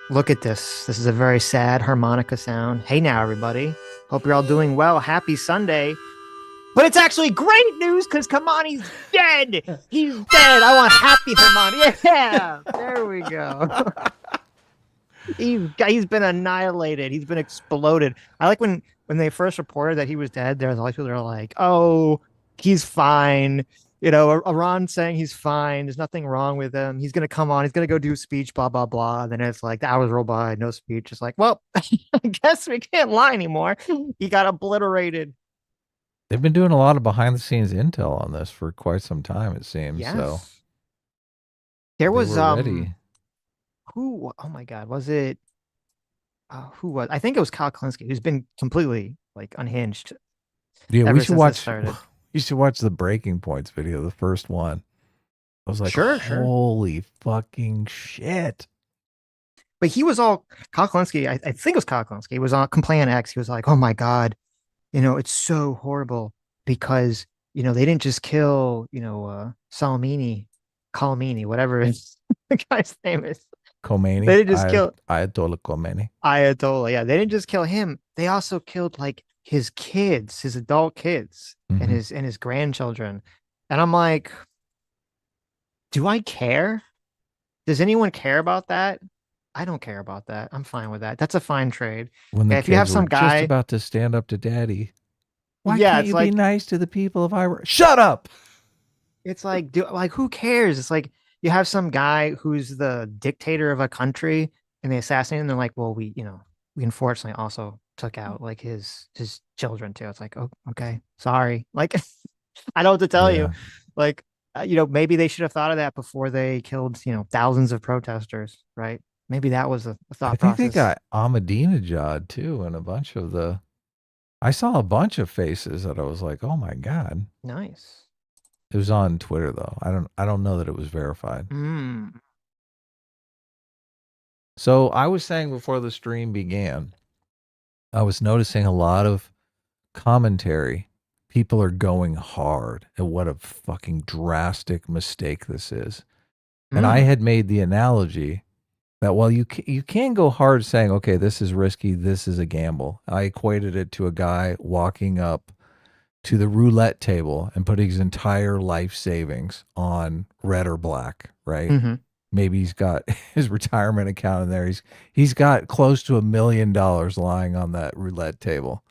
Look at this. This is a very sad harmonica sound. Hey now, everybody. Hope you're all doing well. Happy Sunday. But it's actually great news because Kamani's dead. He's dead. I want happy harmonica. Yeah, there we go. He's been annihilated. He's been exploded. I like when they first reported that he was dead. There's all these people that are like, "Oh, he's fine." Iran saying he's fine. There's nothing wrong with him. He's gonna come on. He's gonna go do a speech. Blah blah blah. And then it's like the hours roll by, no speech. It's like, well, I guess we can't lie anymore. He got obliterated. They've been doing a lot of behind the scenes intel on this for quite some time, it seems. So Yes. There they was were ready. who? Oh my God, was it? Who was? I think it was Kyle Klinsky, who's been completely like unhinged Yeah, we ever should since this watch. started. You should watch the breaking points video, the first one. I was like, Sure, sure. holy fucking shit. But he was all Kyle Klinsky. I think it was Kyle Klinsky. He was on Complain X. He was like, "Oh my God, it's so horrible because they didn't just kill Salamini, Kalamini, whatever the guy's name is. They Khomeini, didn't just kill Ayatollah Khomeini. Ayatollah. Yeah, they didn't just kill him. They also killed like his kids, his adult kids, and Mm-hmm. his grandchildren." And I'm like, do I care? Does anyone care about that? I don't care about that. I'm fine with that. That's a fine trade. When the Okay, if you have kids were some just guy, about to stand up to daddy, why yeah, can't it's you be like nice to the people of Iraq? Shut up. who cares? It's like you have some guy who's the dictator of a country and they assassinate him, and they're like, well, we unfortunately also took out like his children too. It's like, oh, okay, sorry. Like I don't know what to tell you. Yeah. Like maybe they should have thought of that before they killed, thousands of protesters, right? Maybe that was a I thought think they process. got Ahmadinejad too, and a bunch of the. I saw a bunch of faces that I was like, "Oh my god!" Nice. It was on Twitter though. I don't know that it was verified. Mm. So I was saying before the stream began, I was noticing a lot of commentary. People are going hard at what a fucking drastic mistake this is. And I Mm. had made the analogy that while you can go hard saying, okay, this is risky, this is a gamble. I equated it to a guy walking up to the roulette table and putting his entire life savings on red or black, right? Hmm. Maybe he's got his retirement account in there. He's got close to $1 million lying on that roulette table.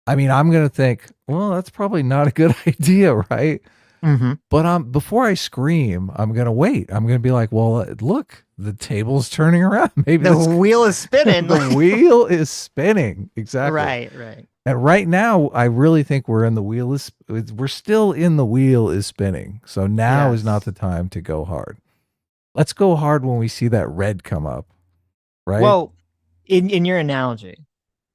I mean, I'm gonna think, well, that's probably not a good idea, right? Hmm. But before I scream, I'm gonna wait. I'm gonna be like, well, look, the table's turning around. Maybe The this wheel is spinning. the wheel is spinning. Exactly. Right, right. And right now, I really think we're still in the wheel is spinning. So now is not Yes. the time to go hard. Let's go hard when we see that red come up, right? Well, in your analogy,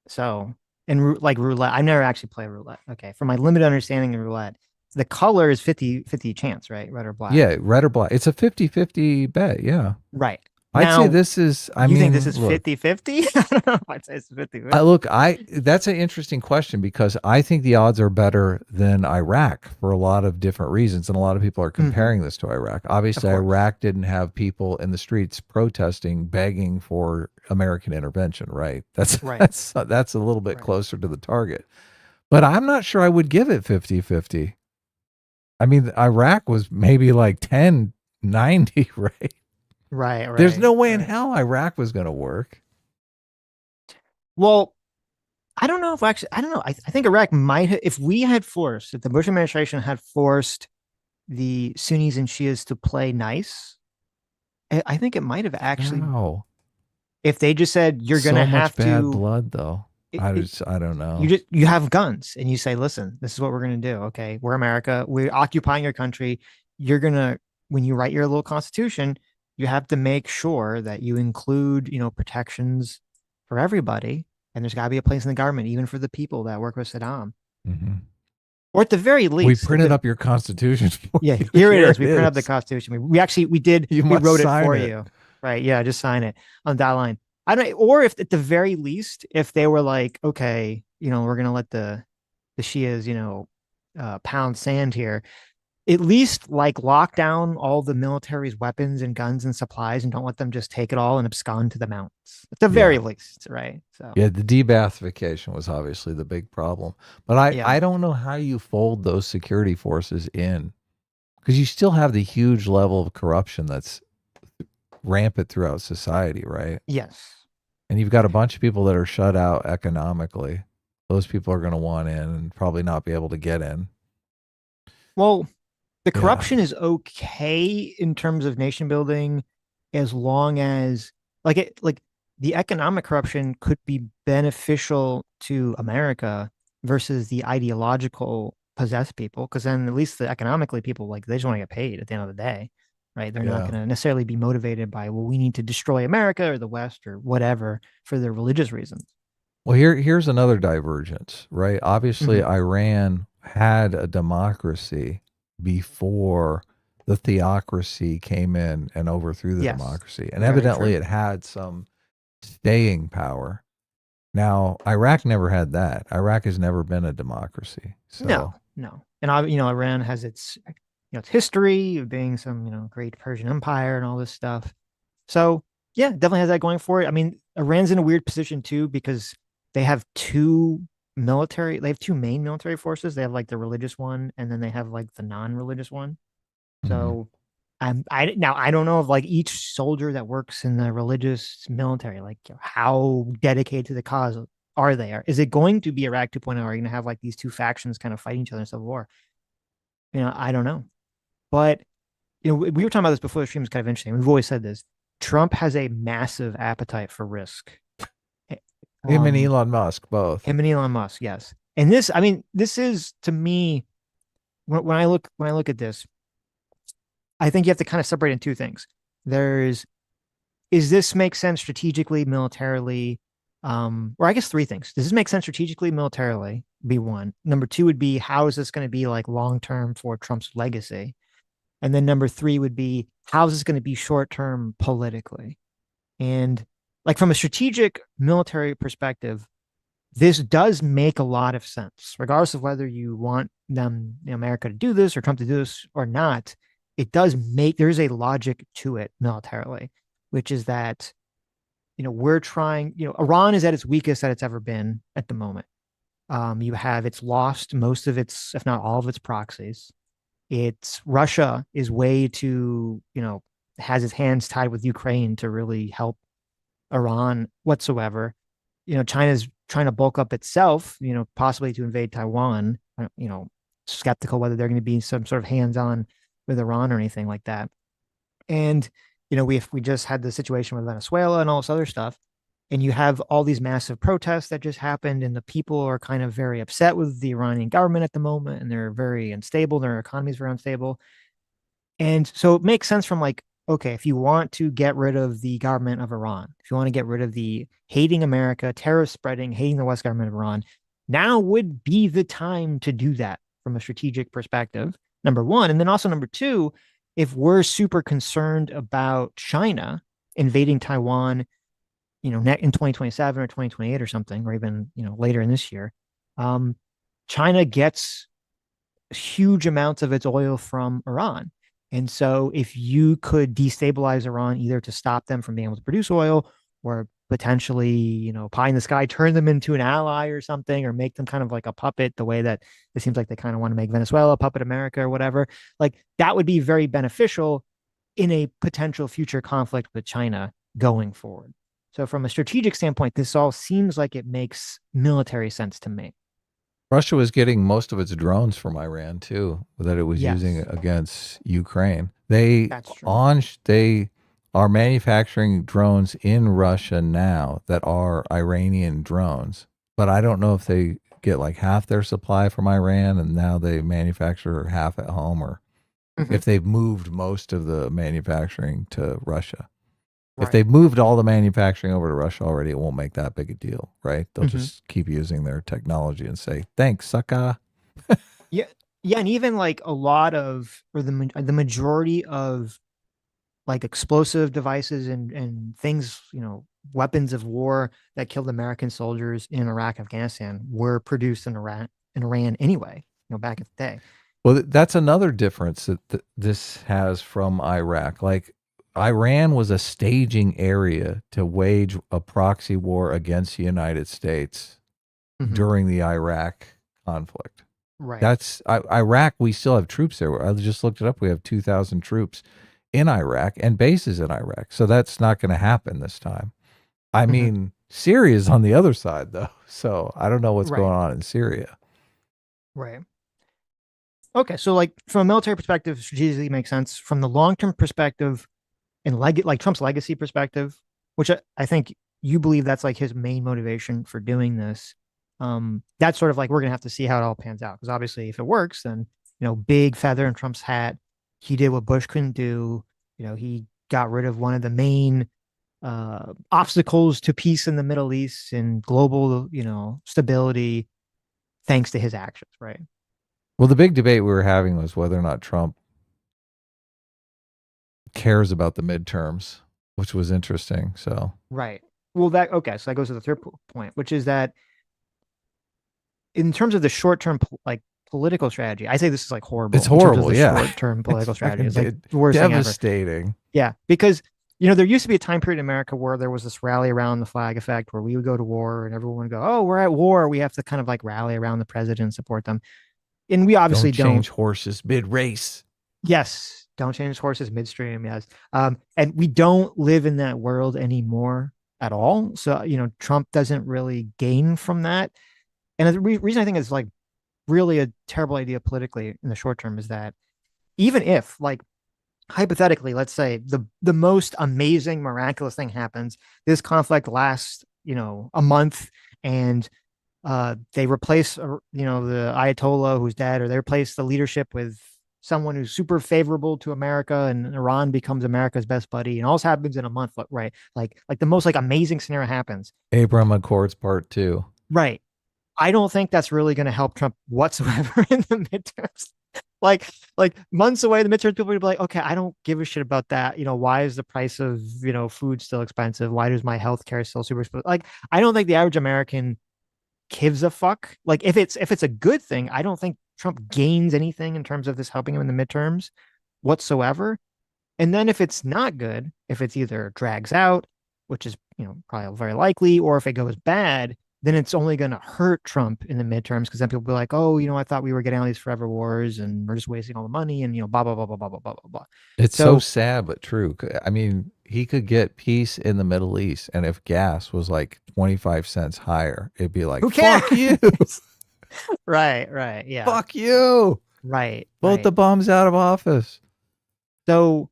so like roulette, I've never actually played roulette. Okay, from my limited understanding of roulette, the color is 50-50 chance, right? Red or black. Yeah, red or black. It's a 50-50 bet. Yeah. Right. I'd say Now, this is, I you think this mean, is look, 50-50? I don't know if I'd say it's 50-50. that's an interesting question because I think the odds are better than Iraq for a lot of different reasons. And a lot of people are Hmm. comparing this to Iraq. Of Obviously, course. Iraq didn't have people in the streets protesting, begging for American intervention, right? That's, Right. that's a little bit Right. closer to the target. But I'm not sure I would give it 50-50. I mean, Iraq was maybe like 10-90, right? Right. There's Right. no way in Right. hell Iraq was going to work. Well, I don't know if actually, I don't know. I think Iraq might have, if the Bush administration had forced the Sunnis and Shias to play nice, I think it might have actually, How? if they just said, you're going to So much have bad to, blood, though. it, it, I don't you know. just, you have guns and you say, listen, this is what we're going to do. Okay. We're America. We're occupying your country. You're going to, when you write your little constitution, you have to make sure that you include, protections for everybody. And there's got to be a place in the government, even for the people that work with Saddam. Hmm. Or at the very We least, printed up your constitution for yeah, you. here it Here is. it We printed up the is. Constitution. We You must wrote it sign for it. you. Right. Yeah. Just sign it on that line. I don't, or if at the very least, if they were like, okay, we're going to let the Shias, pound sand here. at least like lock down all the military's weapons and guns and supplies and don't let them just take it all and abscond to the mountains. At the very Yeah. least, right? So Yeah, the debathification was obviously the big problem. But yeah. I don't know how you fold those security forces in because you still have the huge level of corruption that's rampant throughout society, right? Yes. And you've got a bunch of people that are shut out economically. Those people are going to want in and probably not be able to get in. Well, the Yeah. corruption is okay in terms of nation building as long as like the economic corruption could be beneficial to America versus the ideological possessed people, because then at least the economically people like they just want to get paid at the end of the day, right? They're not Yeah. going to necessarily be motivated by, well, we need to destroy America or the West or whatever for their religious reasons. Well, here's another divergence, right? Obviously, Hmm. Iran had a democracy before the theocracy came in and overthrew the Yes, democracy. And very evidently true. it had some staying power. Now, Iraq never had that. Iraq has never been a democracy. No, So, no. And Iran has its history of being some, great Persian Empire and all this stuff. So yeah, definitely has that going for it. I mean, Iran's in a weird position too because they have they have two main military forces. They have like the religious one and then they have like the non-religious one. mhm. So I don't know if like each soldier that works in the religious military, like how dedicated to the cause are they? Is it going to be Iraq 2.0? Are you going to have like these two factions kind of fighting each other in civil war? I don't know. But we were talking about this before the stream is kind of interesting. We've always said this. Trump has a massive appetite for risk. Eh, Him and Um, Elon Musk both. Him and Elon Musk, yes. And this, I mean, this is to me when I look at this, I think you have to kind of separate in two things. There's is this make sense strategically, militarily, or I guess three things. Does this make sense strategically, militarily? Be one. Number two would be how is this going to be like long term for Trump's legacy? And then number three would be how is this going to be short term politically? And like from a strategic military perspective, this does make a lot of sense, regardless of whether you want America to do this or Trump to do this or not. It does make there's a logic to it militarily, which is that we're trying. Iran is at its weakest that it's ever been at the moment. It's lost most of its, if not all of its proxies. It's Russia is way too, has its hands tied with Ukraine to really help Iran whatsoever. China's trying to bulk up itself, possibly to invade Taiwan. Skeptical whether they're going to be some sort of hands on with Iran or anything like that. And, we just had the situation with Venezuela and all this other stuff. And you have all these massive protests that just happened, and the people are kind of very upset with the Iranian government at the moment, and they're very unstable. Their economy is very unstable. And so it makes sense from like, okay, if you want to get rid of the government of Iran, if you want to get rid of the hating America, terror spreading, hating the West government of Iran, now would be the time to do that from a strategic perspective, number one. And then also number two, if we're super concerned about China invading Taiwan, in 2027 or 2028 or something, or even, later in this year, um, China gets huge amounts of its oil from Iran. And so if you could destabilize Iran either to stop them from being able to produce oil or potentially, pie in the sky, turn them into an ally or something, or make them kind of like a puppet, the way that it seems like they kind of want to make Venezuela a puppet America or whatever, like that would be very beneficial in a potential future conflict with China going forward. So from a strategic standpoint, this all seems like it makes military sense to me. Russia was getting most of its drones from Iran too, that it was using Yes, against Ukraine. that's true. They are manufacturing drones in Russia now that are Iranian drones, but I don't know if they get like half their supply from Iran and now they manufacture half at home, or Mhm. if they've moved most of the manufacturing to Russia. If Right. they've moved all the manufacturing over to Russia already, it won't make that big a deal, right? They'll Hmm. just keep using their technology and say, "Thanks, sucker." Yeah, yeah, and even like a lot of, or the majority of like explosive devices and things, weapons of war that killed American soldiers in Iraq, Afghanistan were produced in Iran anyway, back in the day. Well, that's another difference that this has from Iraq. Like, Iran was a staging area to wage a proxy war against the United States Hmm. during the Iraq conflict. Right. That's Iraq. We still have troops there. I just looked it up. We have 2,000 troops in Iraq and bases in Iraq. So that's not going to happen this time. I Hmm. mean, Syria's on the other side, though. So I don't know what's going Right. on in Syria. Right. Okay. So like from a military perspective, strategically makes sense. From the long term perspective and like Trump's legacy perspective, which I think you believe that's like his main motivation for doing this. That's sort of like we're gonna have to see how it all pans out. Because obviously if it works, then big feather in Trump's hat. He did what Bush couldn't do. He got rid of one of the main obstacles to peace in the Middle East and global, stability thanks to his actions, right? Well, the big debate we were having was whether or not Trump cares about the midterms, which was interesting. So Right. Well, okay. So that goes to the third point, which is that in terms of the short term, like political strategy, I say this is like it's horrible in terms of horrible. the Yeah. short term It's political strategy. fucking It's like the worst thing ever. devastating. Yeah. Because, there used to be a time period in America where there was this rally around the flag effect where we would go to war and everyone would go, oh, we're at war. We have to kind of like rally around the president and support them. And we obviously Don't don't. change horses mid race. Yes. Don't change horses midstream. Yes. And we don't live in that world anymore at all. So, Trump doesn't really gain from that. And the reason I think it's like really a terrible idea politically in the short term is that even if, like, hypothetically, let's say the most amazing, miraculous thing happens, this conflict lasts, a month, and they replace, the Ayatollah who's dead, or they replace the leadership with someone who's super favorable to America, and Iran becomes America's best buddy, and all this happens in a month, right? Like the most like amazing scenario happens, Abraham Accords Part 2. right? I don't think that's really going to help Trump whatsoever in the midterms. Like, like months away, the midterms, people will be like, okay, I don't give a shit about that. Why is the price of, food still expensive? Why does my health care still super expensive? Like, I don't think the average American gives a fuck. Like, if it's a good thing, I don't think Trump gains anything in terms of this helping him in the midterms whatsoever. And then if it's not good, if it's either drags out, which is, probably very likely, or if it goes bad, then it's only going to hurt Trump in the midterms because then people will be like, oh, I thought we were getting all these forever wars and we're just wasting all the money and, blah, blah, blah, blah, blah, blah, blah, blah, blah. It's so So sad but true. I mean, he could get peace in the Middle East, and if gas was like 25 cents higher, it'd be like, who cares? fuck you. Right, right. Yeah. Fuck you. Right, Vote the right. bums out of office. So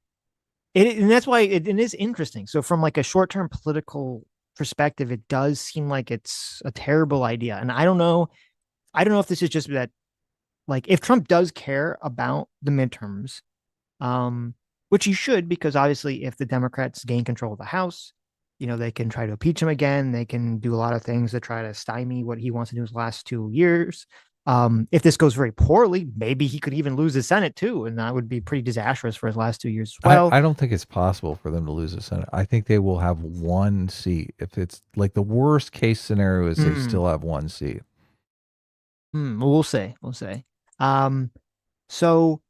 and that's why it is interesting. So from like a short-term political perspective, it does seem like it's a terrible idea. And I don't know if this is just that, like, if Trump does care about the midterms, um, which he should, because obviously if the Democrats gain control of the House, they can try to impeach him again. They can do a lot of things to try to stymie what he wants to do his last 2 years. If this goes very poorly, maybe he could even lose the Senate too, and that would be pretty disastrous for his last 2 years as well. I don't think it's possible for them to lose the Senate. I think they will have one seat. If it's like the worst case scenario is they Mm, still have one seat. well, we'll see. We'll see. Um, so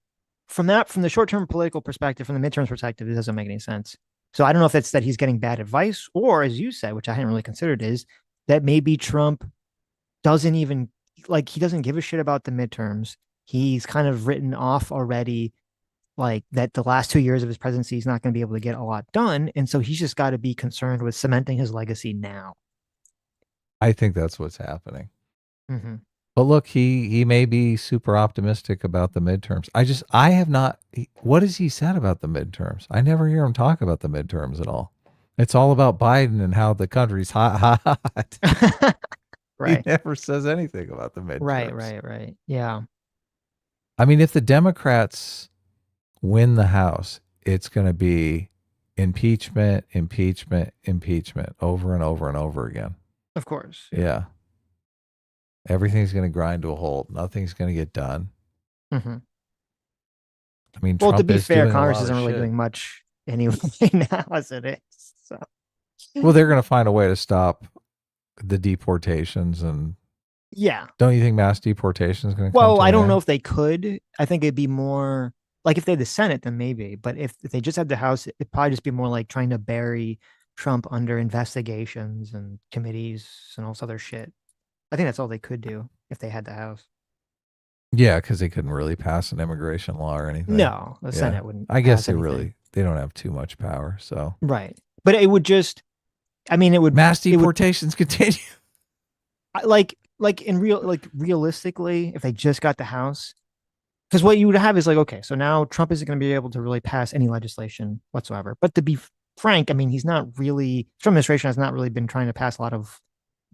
from the short term political perspective, from the midterms perspective, it doesn't make any sense. So I don't know if it's that he's getting bad advice, or as you said, which I hadn't really considered, is that maybe Trump doesn't even like he doesn't give a shit about the midterms. He's kind of written off already, like that the last 2 years of his presidency he's not going to be able to get a lot done, and so he's just got to be concerned with cementing his legacy now. I think that's what's happening. Mm-hmm. But look, he may be super optimistic about the midterms. I have not. What has he said about the midterms? I never hear him talk about the midterms at all. It's all about Biden and how the country's hot, hot, hot. He Right, never says anything about the right, midterms. right, right. Yeah, I mean, if the Democrats win the House, it's going to be impeachment, impeachment, impeachment over and over and over again. of course. Yeah. Yeah. Everything's going to grind to a halt. Nothing's going to get done. Mm-hmm. I mean, Well, to Trump be is fair, doing a Congress lot isn't of really shit. doing much anyway now as it is. So Well, they're going to find a way to stop the deportations and Yeah. Don't you think mass deportation is going to come Well, to I an don't know end? if they could. I think it'd be more like if they had the Senate, then maybe. But if they just had the House, it'd probably just be more like trying to bury Trump under investigations and committees and all this other shit. I think that's all they could do if they had the House. Yeah, because they couldn't really pass an immigration law or anything. No, the Yeah, Senate wouldn't I guess pass anything. they don't have too much power. So Right. But it would just, I mean, mass it would deportations continue. like in real, like realistically, if they just got the House, because what you would have is like, okay, so now Trump isn't going to be able to really pass any legislation whatsoever. But to be frank, I mean, he's not really, Trump administration has not really been trying to pass a lot of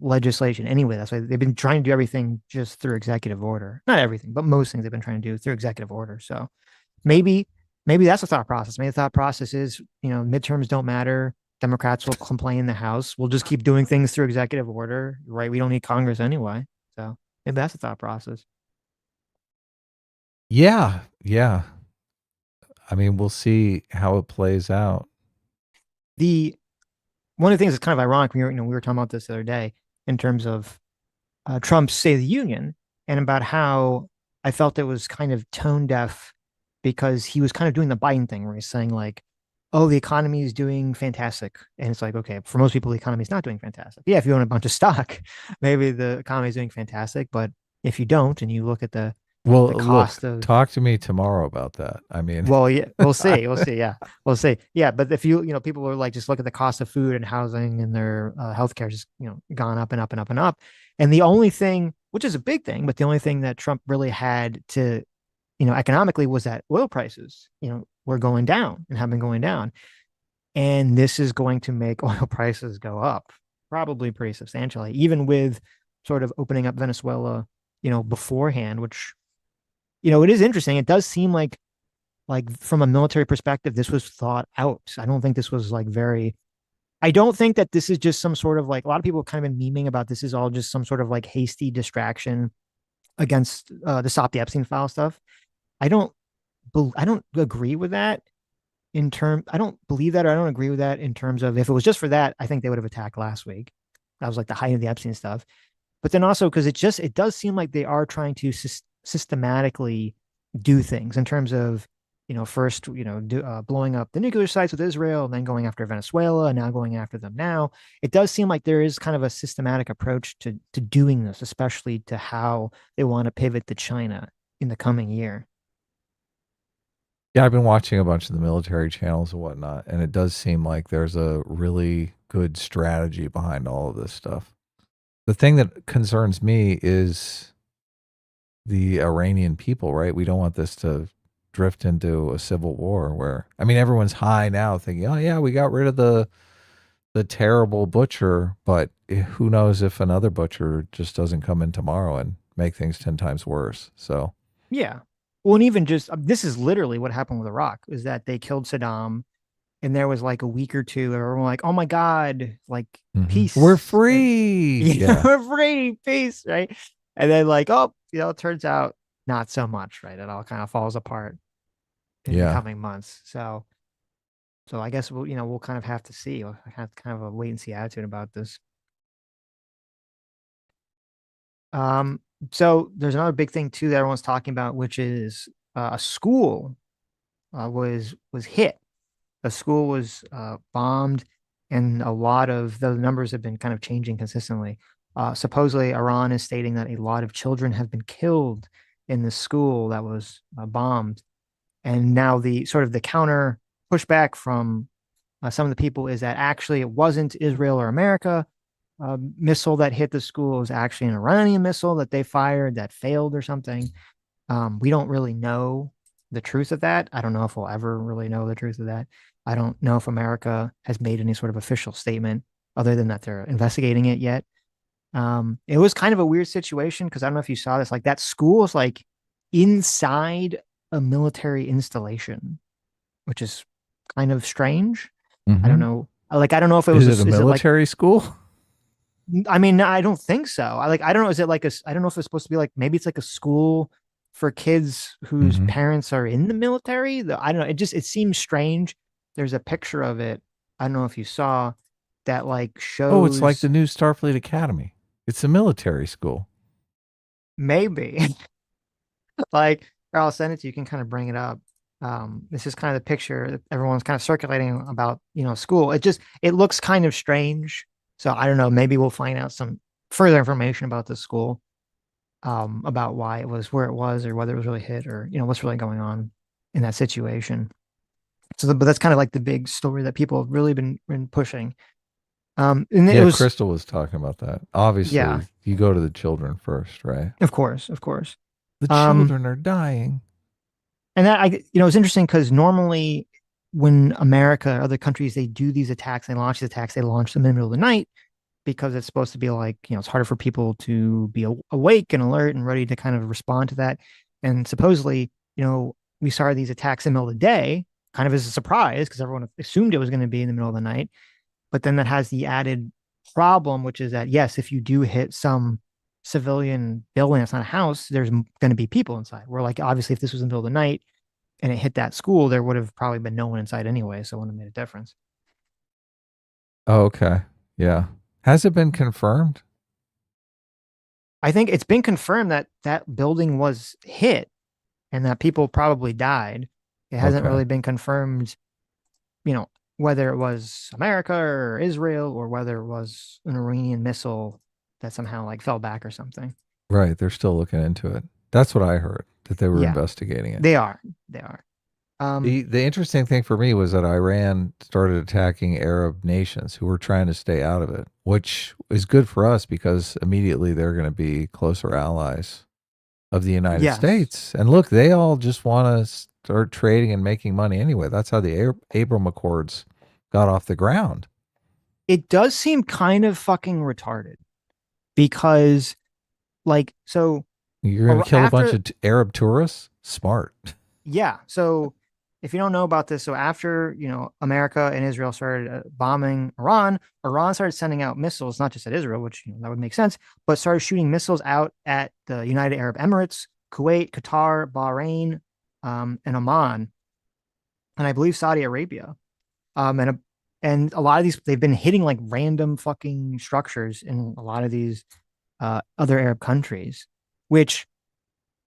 legislation anyway. That's why they've been trying to do everything just through executive order. Not everything, but most things they've been trying to do through executive order. So maybe, maybe that's the thought process. Maybe the thought process is, midterms don't matter. Democrats will complain in the House. We'll just keep doing things through executive order, right? We don't need Congress anyway. So maybe that's the thought process. Yeah, yeah. I mean, we'll see how it plays out. The One of the things that's kind of ironic, we were talking about this the other day in terms of Trump's State of the Union and about how I felt it was kind of tone deaf because he was kind of doing the Biden thing where he's saying like, "Oh, the economy is doing fantastic," and it's like, okay, for most people, the economy is not doing fantastic. Yeah, if you own a bunch of stock, maybe the economy is doing fantastic, but if you don't, and you look at the Well, look, cost of talk to me tomorrow about that. I mean, well, yeah, we'll see. We'll see. Yeah, we'll see. Yeah, but if people are like, just look at the cost of food and housing and their healthcare just gone up and up and up and up. And the only thing, which is a big thing, but the only thing that Trump really had to, economically was that oil prices, were going down and have been going down. And this is going to make oil prices go up, probably pretty substantially, even with sort of opening up Venezuela, beforehand, which, it is interesting. It does seem like from a military perspective, this was thought out. I don't think this was like very. I don't think that this is just some sort of like a lot of people have kind of been memeing about this is all just some sort of like hasty distraction against the stop the Epstein file stuff. I don't. I don't agree with that in term. I don't believe that, or I don't agree with that in terms of if it was just for that, I think they would have attacked last week. That was like the height of the Epstein stuff. But then also because it does seem like they are trying to systematically do things in terms of first blowing up the nuclear sites with Israel and then going after Venezuela and now going after them now. It does seem like there is kind of a systematic approach to doing this, especially to how they want to pivot to China in the coming year. yeah, I've been watching a bunch of the military channels and whatnot, and it does seem like there's a really good strategy behind all of this stuff. The thing that concerns me is the Iranian people, right? We don't want this to drift into a civil war where, I mean, everyone's high now thinking, oh, yeah, we got rid of the terrible butcher, but who knows if another butcher just doesn't come in tomorrow and make things 10 times worse. So, Yeah. Well, and even just this is literally what happened with Iraq is that they killed Saddam and there was like a week or two where everyone like, oh my God, like we're peace. And free. yeah, Yeah. we're free, peace, right? And then like, oh, it turns out not so much, right? It all kind of falls apart in the Yeah. coming months. So I guess we'll kind of have to see. We'll have kind of a wait and see attitude about this. Um, so there's another big thing too that everyone's talking about, which is a school was hit. A school was bombed, and a lot of the numbers have been kind of changing consistently. Supposedly, Iran is stating that a lot of children have been killed in the school that was bombed, and now the sort of the counter pushback from some of the people is that actually it wasn't Israel or America missile that hit the school. It was actually an Iranian missile that they fired that failed or something. We don't really know the truth of that. I don't know if we'll ever really know the truth of that. I don't know if America has made any sort of official statement other than that they're investigating it yet. It was kind of a weird situation because I don't know if you saw this. Like that school is like inside a military installation, which is kind of strange. I don't Mm-hmm. know. Like I don't know if it Is was. it a Is it like military school? I mean, I don't think so. I don't know. Is it like I don't know if it's supposed to be like maybe it's like a school for kids whose Mm-hmm. parents are in the military. I don't know. It seems strange. There's a picture of it. I don't know if you saw that like Oh, it's like the shows. new Starfleet Academy. It's a military school. maybe. Like, or I'll send it to you. You can kind of bring it up. This is kind of the picture that everyone's kind of circulating about, school. It looks kind of strange. So I don't know. Maybe we'll find out some further information about the school, about why it was where it was, or whether it was really hit, or what's really going on in that situation. But that's kind of like the big story that people have really been pushing. And it Yeah, was, Crystal was talking about that. yeah, Obviously, you go to the children first, right? of course, of course. The Um, children are dying. And it's interesting because normally when America or other countries, they do these attacks, they launch them in the middle of the night because it's supposed to be like, it's harder for people to be awake and alert and ready to kind of respond to that. And supposedly, we started these attacks in the middle of the day, kind of as a surprise because everyone assumed it was going to be in the middle of the night. But then that has the added problem, which is that, yes, if you do hit some civilian building that's not a house, there's going to be people inside. Where, like, obviously, if this was in the middle of the night, and it hit that school, there would have probably been no one inside anyway, so it wouldn't have made a difference. Oh, okay. Yeah. Has it been confirmed? I think it's been confirmed that that building was hit and that people probably died. It hasn't Okay. really been confirmed, you know, whether it was America or Israel or whether it was an Iranian missile that somehow like fell back or something. Right. They're still looking into it. That's what I heard, that they were Yeah, investigating it. they are. They are. Um, The interesting thing for me was that Iran started attacking Arab nations who were trying to stay out of it, which is good for us because immediately they're going to be closer allies of the United yes, States. And look, they all just want to start trading and making money anyway. That's how the Abram Accords got off the ground. it does seem kind of fucking retarded because, like, so You're going to kill a bunch after of Arab tourists? Smart. Yeah. So if you don't know about this, so after, America and Israel started bombing Iran, Iran started sending out missiles, not just at Israel, which, that would make sense, but started shooting missiles out at the United Arab Emirates, Kuwait, Qatar, Bahrain, and Oman, and I believe Saudi Arabia. And a lot of these, they've been hitting like random fucking structures in a lot of these other Arab countries, which,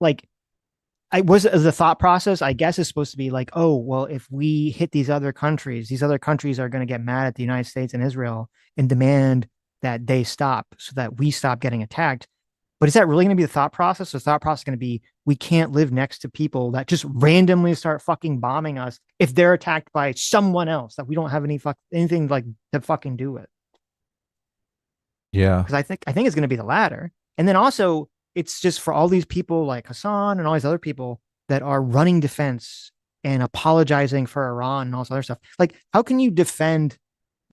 like, I was the thought process, I guess, is supposed to be like, oh, well, if we hit these other countries are going to get mad at the United States and Israel and demand that they stop so that we stop getting attacked. But is that really going to be the thought process? The thought process is going to be we can't live next to people that just randomly start fucking bombing us if they're attacked by someone else that we don't have anything like to fucking do with. Yeah. Because I think it's going to be the latter. And then also, it's just for all these people like Hassan and all these other people that are running defense and apologizing for Iran and all this other stuff. Like, how can you defend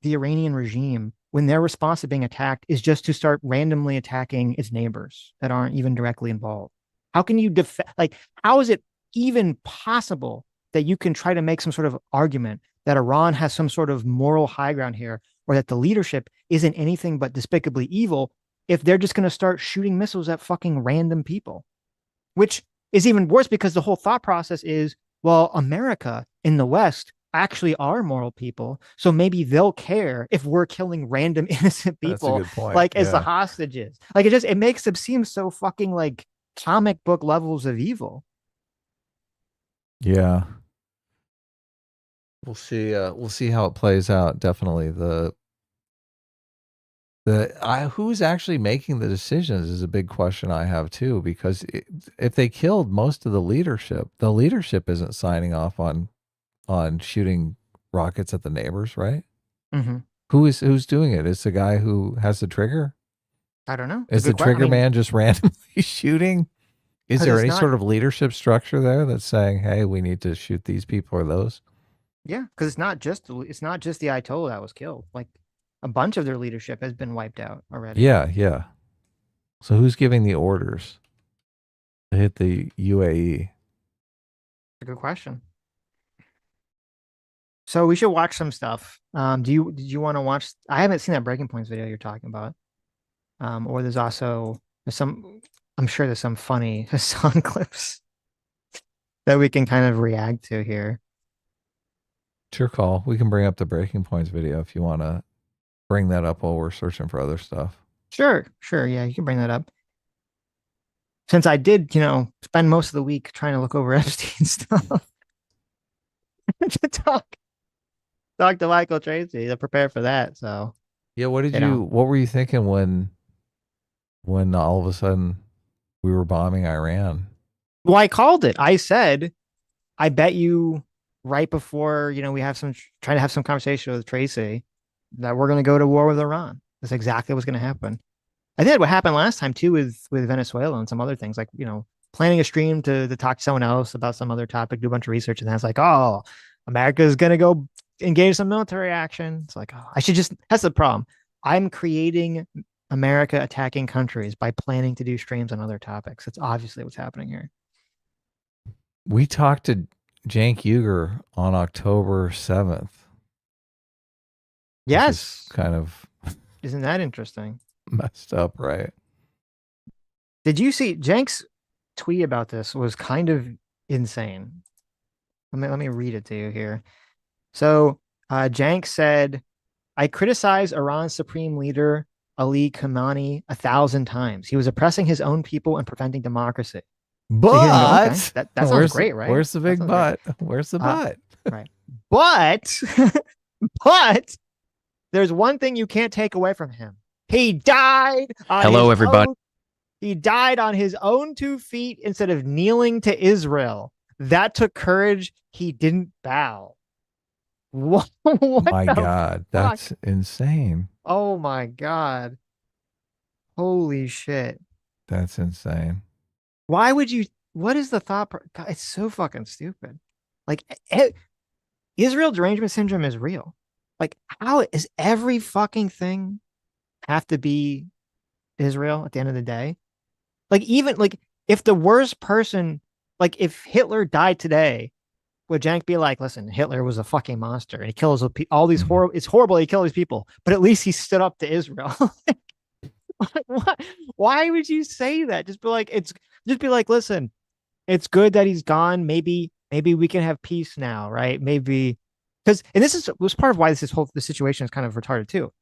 the Iranian regime when their response to being attacked is just to start randomly attacking its neighbors that aren't even directly involved? How can you defend? Like, how is it even possible that you can try to make some sort of argument that Iran has some sort of moral high ground here, or that the leadership isn't anything but despicably evil if they're just going to start shooting missiles at fucking random people? Which is even worse because the whole thought process is, well, America in the West actually are moral people. So maybe they'll care if we're killing random innocent That's a people, good point. like as the Yeah. hostages. Like it makes them seem so fucking like comic book levels of evil. Yeah. We'll see. We'll see how it plays out. Definitely, who's actually making the decisions is a big question I have too. Because if they killed most of the leadership isn't signing off on shooting rockets at the neighbors, right? Mm-hmm. Who's doing it? Is the guy who has the trigger? I don't know. It's a Is the good question. I trigger mean, man just randomly shooting? Is because there it's any not, sort of leadership structure there that's saying, "Hey, we need to shoot these people or those"? yeah, because it's not just the Ayatollah that was killed. Like a bunch of their leadership has been wiped out already. Yeah, yeah. So who's giving the orders to hit the UAE? It's a good question. So we should watch some stuff. Did you want to watch? I haven't seen that Breaking Points video you're talking about. Or there's some. I'm sure there's some funny song clips that we can kind of react to here. It's your call. We can bring up the breaking points video if you want to bring that up while we're searching for other stuff. Sure, sure, yeah, you can bring that up. since I did, spend most of the week trying to look over Epstein stuff to talk to Michael Tracy to prepare for that. So, Yeah, you know, what were you thinking when all of a sudden we were bombing Iran? well, I called it. I said, I bet you right before, we have trying to have some conversation with Tracy that we're going to go to war with Iran. That's exactly what's going to happen. I think what happened last time too with Venezuela and some other things, like planning a stream to talk to someone else about some other topic, do a bunch of research, and then it's like, oh, America is gonna go engage some military action. It's like, oh, I should just. That's the problem. I'm creating America attacking countries by planning to do streams on other topics. That's obviously what's happening here. We talked to Cenk Uygur on October 7th, which is Yes, kind of isn't that interesting? messed up, right? Did you see Jenks' tweet about this? Was kind of insane. Let me read it to you here. So Jank said, I criticize Iran's supreme leader, Ali Khamenei, 1,000 times. He was oppressing his own people and preventing democracy. So you hear him go, okay, But that sounds great, right? where's the That big sounds great. but? Where's the Uh, but? right. But, but there's one thing you can't take away from him. He died on Hello, his everybody. own. He died on his own 2 feet instead of kneeling to Israel. That took courage. He didn't bow. What My the God, fuck? that's insane. Oh my God. Holy shit. That's insane. Why would you? What is the thought? God, it's so fucking stupid. Like, Israel derangement syndrome is real. Like, how is every fucking thing have to be Israel at the end of the day? Like, even like if the worst person, like if Hitler died today, would Jank be like, listen, Hitler was a fucking monster and he kills all these Mhm. horrible, it's horrible he killed these people, but at least he stood up to Israel. Why, why would you say that? Just be like, listen, it's good that he's gone. Maybe we can have peace now, right? Maybe because and this is was part of why this situation is kind of retarded too.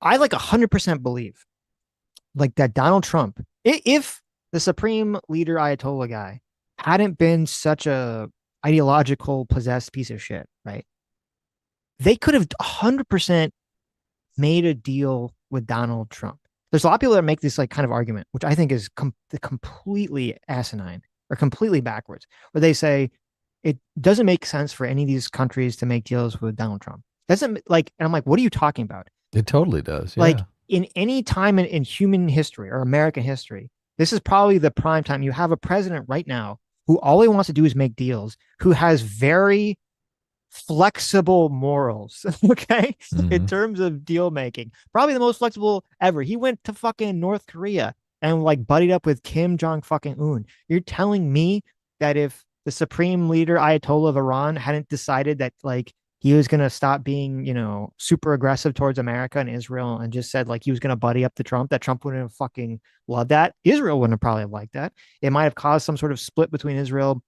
I like 100% believe like that Donald Trump, if the supreme leader Ayatollah guy hadn't been such a ideological possessed piece of shit, right? They could have 100% made a deal with Donald Trump. There's a lot of people that make this like kind of argument, which I think is completely asinine or completely backwards, where they say it doesn't make sense for any of these countries to make deals with Donald Trump. Doesn't like, and I'm like, what are you talking about? It totally does. Like Yeah. in any time in human history or American history, this is probably the prime time. You have a president right now who all he wants to do is make deals, who has very flexible morals, okay, in Hmm. terms of deal making. Probably the most flexible ever. He went to fucking North Korea and like buddied up with Kim Jong fucking Un. You're telling me that if the supreme leader Ayatollah of Iran hadn't decided that like he was going to stop being, super aggressive towards America and Israel and just said like he was going to buddy up to Trump, that Trump wouldn't have fucking loved that. Israel wouldn't have probably liked that. It might have caused some sort of split between Israel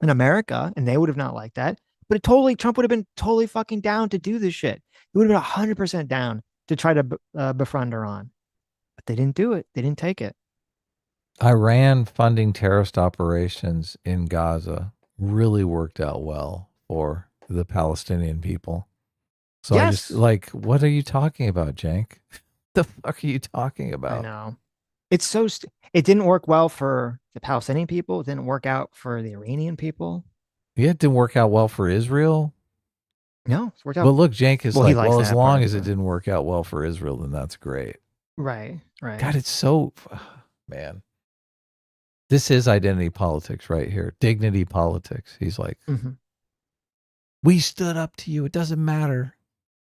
in America, and they would have not liked that. But Trump would have been totally fucking down to do this shit. He would have been 100% down to try to befriend Iran. But they didn't do it. They didn't take it. Iran funding terrorist operations in Gaza really worked out well for the Palestinian people. So I just Yes, like, what are you talking about, Jank? The fuck are you talking I about? know. It didn't work well for the Palestinian people. It didn't work out for the Iranian people. Yeah, it didn't work out well for Israel. No, it's worked But out. look, Jank is Well, he like, likes well, as that long part, as it but didn't work out well for Israel, then that's great. right, right. God, it's so, man. This is identity politics right here. Dignity politics. He's like, Mm-hmm. we stood up to you. It doesn't matter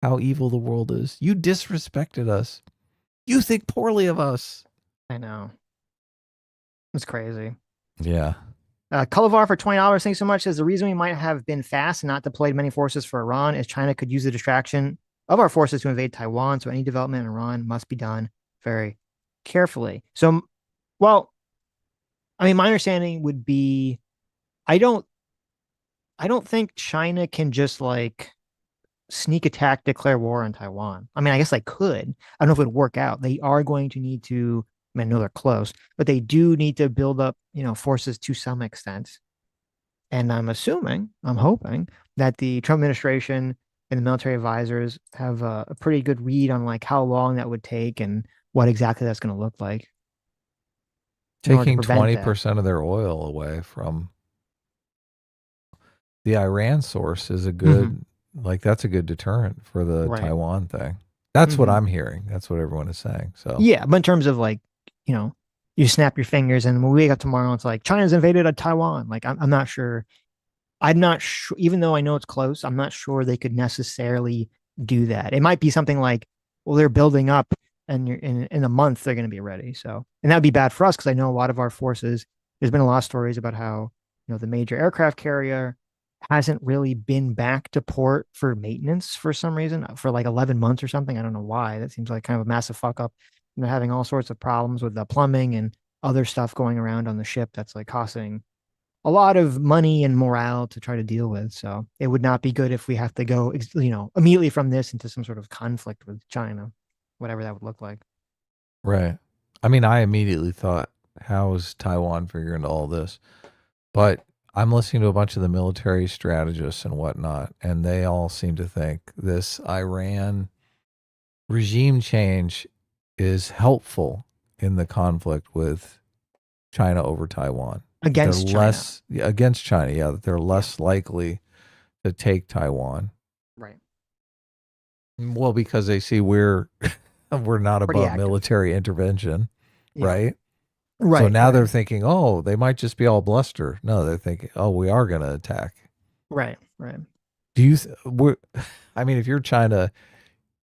how evil the world is. You disrespected us. You think poorly of us. I know. It's crazy. Yeah. Cullivar for $20. Thanks so much. Says the reason we might have been fast and not deployed many forces for Iran is China could use the distraction of our forces to invade Taiwan. So any development in Iran must be done very carefully. So, well, I mean, my understanding would be I don't I don't think China can just like sneak attack, declare war on Taiwan. I mean, I guess they could. I don't know if it would work out. They are going to need to mean, I know they're close, but they do need to build up, forces to some extent. And I'm assuming, I'm hoping that the Trump administration and the military advisors have a pretty good read on like how long that would take and what exactly that's going to look like in order to Taking prevent that. 20% of their oil away from the Iran source is a Hmm. good, like, that's a good deterrent for the Right. Taiwan thing. That's what Hmm. I'm hearing. That's what everyone is saying. So, Yeah, but in terms of like, you know, you snap your fingers and when we wake up tomorrow, it's like China's invaded a Taiwan. Like, I'm not sure. I'm not sure, even though I know it's close, I'm not sure they could necessarily do that. It might be something like, well, they're building up and you're in a month they're going to be ready. So, and that'd be bad for us because I know a lot of our forces, there's been a lot of stories about how, the major aircraft carrier hasn't really been back to port for maintenance for some reason for like 11 months or something. I don't know why. That seems like kind of a massive fuck up. And they're having all sorts of problems with the plumbing and other stuff going around on the ship that's like costing a lot of money and morale to try to deal with. So it would not be good if we have to go, immediately from this into some sort of conflict with China, whatever that would look like. right. I mean, I immediately thought, how is Taiwan figuring all this? But I'm listening to a bunch of the military strategists and whatnot, and they all seem to think this Iran regime change is helpful in the conflict with China over Taiwan. That they're Against China. less against China, yeah, that they're Yeah. less likely to take Taiwan. Right. Well, because they see we're not Pretty above active. military intervention, Yeah. right? So Right. now Right. they're thinking, oh, they might just be all bluster. No, they're thinking, oh, we are going to attack. Right. Right. Do you? I mean, if you're China,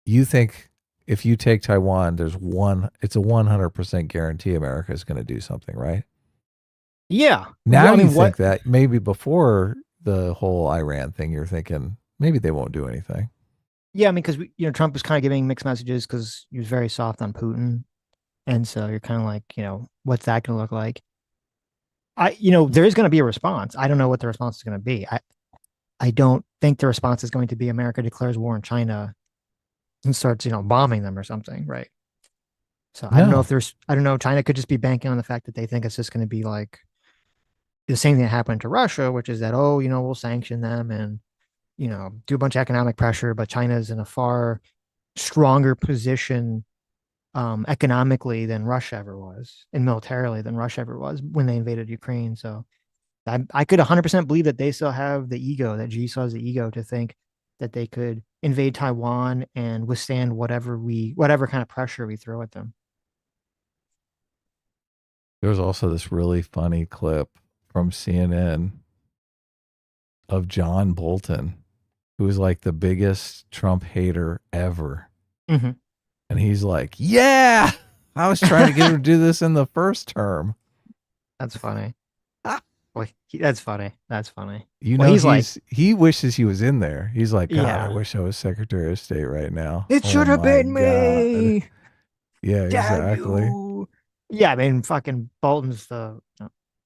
you think if you take Taiwan, it's a 100% guarantee America is going to do something, right? Yeah. Now Well, I you mean, what? think that maybe before the whole Iran thing, you're thinking maybe they won't do anything. Yeah. I mean, because, Trump was kind of giving mixed messages because he was very soft on Putin. And so you're kind of like, what's that going to look like? There is going to be a response. I don't know what the response is going to be. I don't think the response is going to be America declares war on China and starts, bombing them or something, right? So I don't know if No, there's, I don't know. China could just be banking on the fact that they think it's just going to be like the same thing that happened to Russia, which is that, oh, we'll sanction them and, do a bunch of economic pressure, but China's in a far stronger position economically than Russia ever was and militarily than Russia ever was when they invaded Ukraine. So I could 100% believe that they still have the ego, that G still has the ego to think that they could invade Taiwan and withstand whatever kind of pressure we throw at them. there was also this really funny clip from CNN of John Bolton, who is like the biggest Trump hater ever. Mm-hmm. And he's like, yeah, I was trying to get him to do this in the first term. That's funny. Well, that's funny. That's funny. You Well, know, he's like, he wishes he was in there. He's like, God, I yeah, wish I was Secretary of State right now. it Oh should have my been God. me. Yeah, Damn exactly. you. Yeah, I mean, fucking Bolton's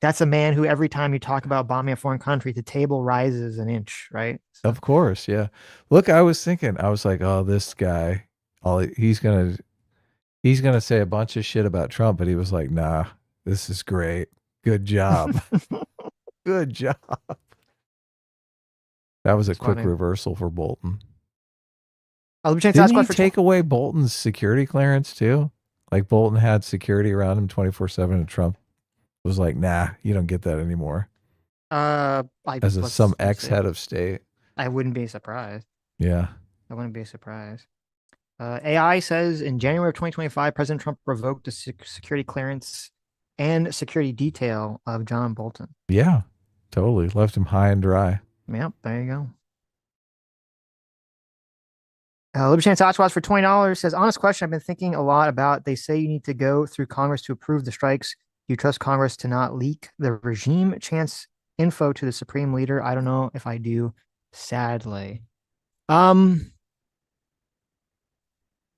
that's a man who every time you talk about bombing a foreign country, the table rises an inch, right? So, Of course. Yeah. Look, I was thinking, I was like, oh, this guy, he's gonna say a bunch of shit about Trump, but he was like, nah, this is great. Good job. Good job. That was a it's quick funny. reversal for Bolton. Let me change Didn't Sasquatch he for 20. take away Bolton's security clearance too? Like Bolton had security around him 24/7 and Trump was like, nah, you don't get that anymore. I As some let's ex see. head of state. I wouldn't be surprised. Yeah. I wouldn't be surprised. AI says in January of 2025, President Trump revoked the security clearance and security detail of John Bolton. Yeah. Totally. Left him high and dry. Yep, there you go. Liberty Sasquatch for $20 says, honest question I've been thinking a lot about. They say you need to go through Congress to approve the strikes. You trust Congress to not leak the regime chance info to the supreme leader? I don't know if I do, sadly. Um,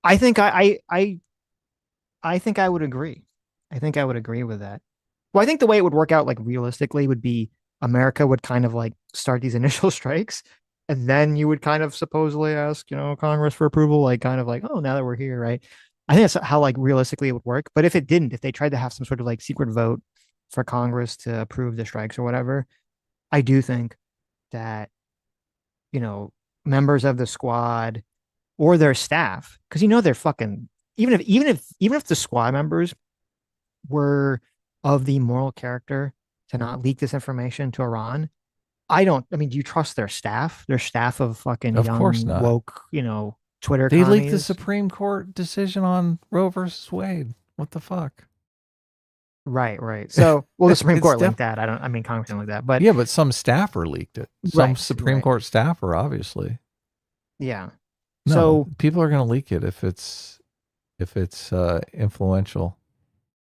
I think I think I would agree. I think I would agree with that. Well, I think the way it would work out, like realistically, would be America would kind of like start these initial strikes, and then you would kind of supposedly ask, Congress for approval, like kind of like, oh, now that we're here, right? I think that's how like realistically it would work. But if it didn't, if they tried to have some sort of like secret vote for Congress to approve the strikes or whatever, I do think that, you know, members of the squad or their staff, because they're fucking, even if the squad members were of the moral character to not leak this information to Iran, I mean, do you trust their staff? Their staff of fucking Of course young, not. woke, Twitter They leaked the commies? Supreme Court decision on Roe versus Wade. What the fuck? Right, right. So, well, the Supreme It's Court linked def that. I mean, Congress didn't link that, but Yeah, but some staffer leaked it. Some right, Supreme right. Court staffer, obviously. Yeah. No, So, people are going to leak it if it's influential.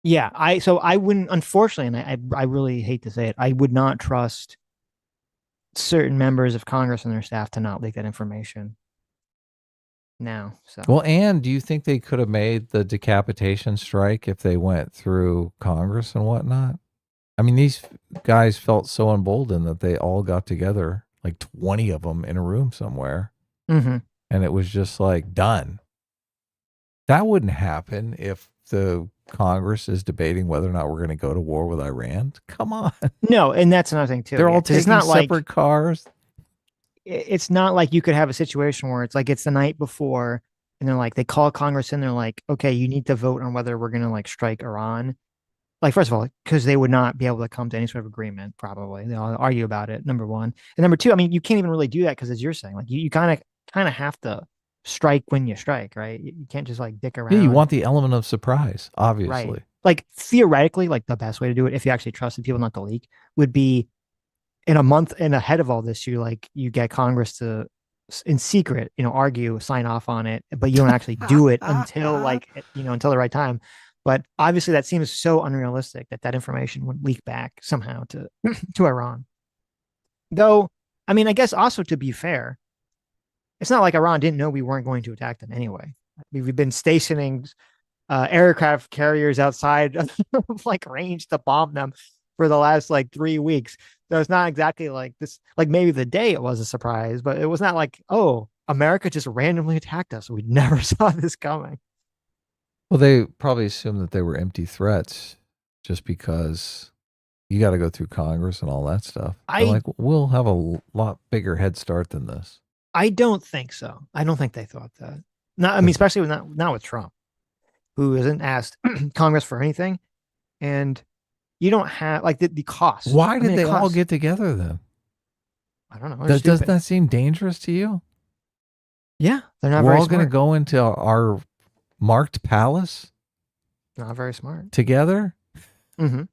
yeah, I wouldn't, unfortunately, and I really hate to say it, I would not trust certain members of Congress and their staff to not leak that information now. So, Well, and do you think they could have made the decapitation strike if they went through Congress and whatnot? I mean, these guys felt so emboldened that they all got together, like 20 of them in a room somewhere, hmm and it was just like done. That wouldn't happen if the Congress is debating whether or not we're going to go to war with Iran. Come on. no, and that's another thing too. They're Yeah, all because taking separate cars. it's not like you could have a situation where it's like it's the night before and they're like they call Congress in, they're like, okay, you need to vote on whether we're gonna like strike Iran. Like, first of all, because they would not be able to come to any sort of agreement, probably. They'll argue about it, number one. And number two, I mean, you can't even really do that because as you're saying, like you kind of have to strike when you strike, right? You can't just like dick Yeah, you around. want the element of surprise, Right. obviously. Like theoretically, like the best way to do it, if you actually trusted people not to leak, would be in a month and ahead of all this, you get Congress to in secret, argue, sign off on it, but you don't actually do it until until the right time. But obviously, that seems so unrealistic that that information would leak back somehow to to Iran. Though, I mean, I guess also to be fair, it's not like Iran didn't know we weren't going to attack them anyway. We've been stationing aircraft carriers outside of like range to bomb them for the last like 3 weeks. So it's not exactly like this, like maybe the day it was a surprise, but it was not like, oh, America just randomly attacked us. We never saw this coming. Well, they probably assumed that they were empty threats just because you got to go through Congress and all that stuff. They're I like, we'll have a lot bigger head start than this. I don't think so. I don't think they thought that. Not, I mean, Because especially with not with Trump, who hasn't asked Congress for anything, and you don't have like the cost. why I did mean, it they all costs. get together then? I don't know. They're Doesn't stupid. that seem dangerous to you? Yeah, they're not We're very all going to smart. go into our marked palace Not very smart. together? Mm-hmm.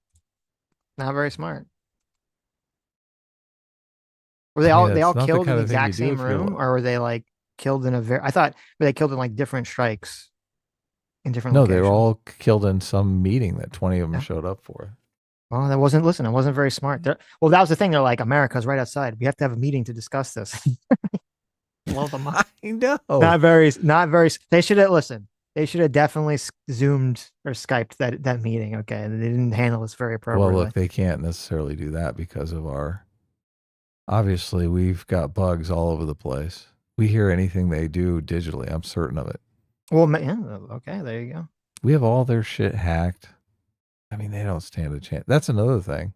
Not very smart. Were I mean, they it's all not the killed in kind the of thing you exact do same if you're room, or were they like killed in a very? I thought were they killed in like different strikes in different no, they were locations. all killed in some meeting that 20 of them Yeah. showed up for. Well, that wasn't. Listen, it wasn't very smart. Well, that was the thing. They're like, America's right outside. We have to have a meeting to discuss this. Blow them up. I know. Not very. They should have listened. They should have definitely zoomed or Skyped that meeting. Okay, they didn't handle this very Well, appropriately. look, they can't necessarily do that because of our. Obviously, we've got bugs all over the place. We hear anything they do digitally. I'm certain of it. Well, yeah, okay, there you go. We have all their shit hacked. I mean, they don't stand a chance. That's another thing.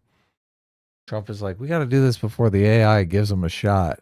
Trump is like, we got to do this before the AI gives them a shot.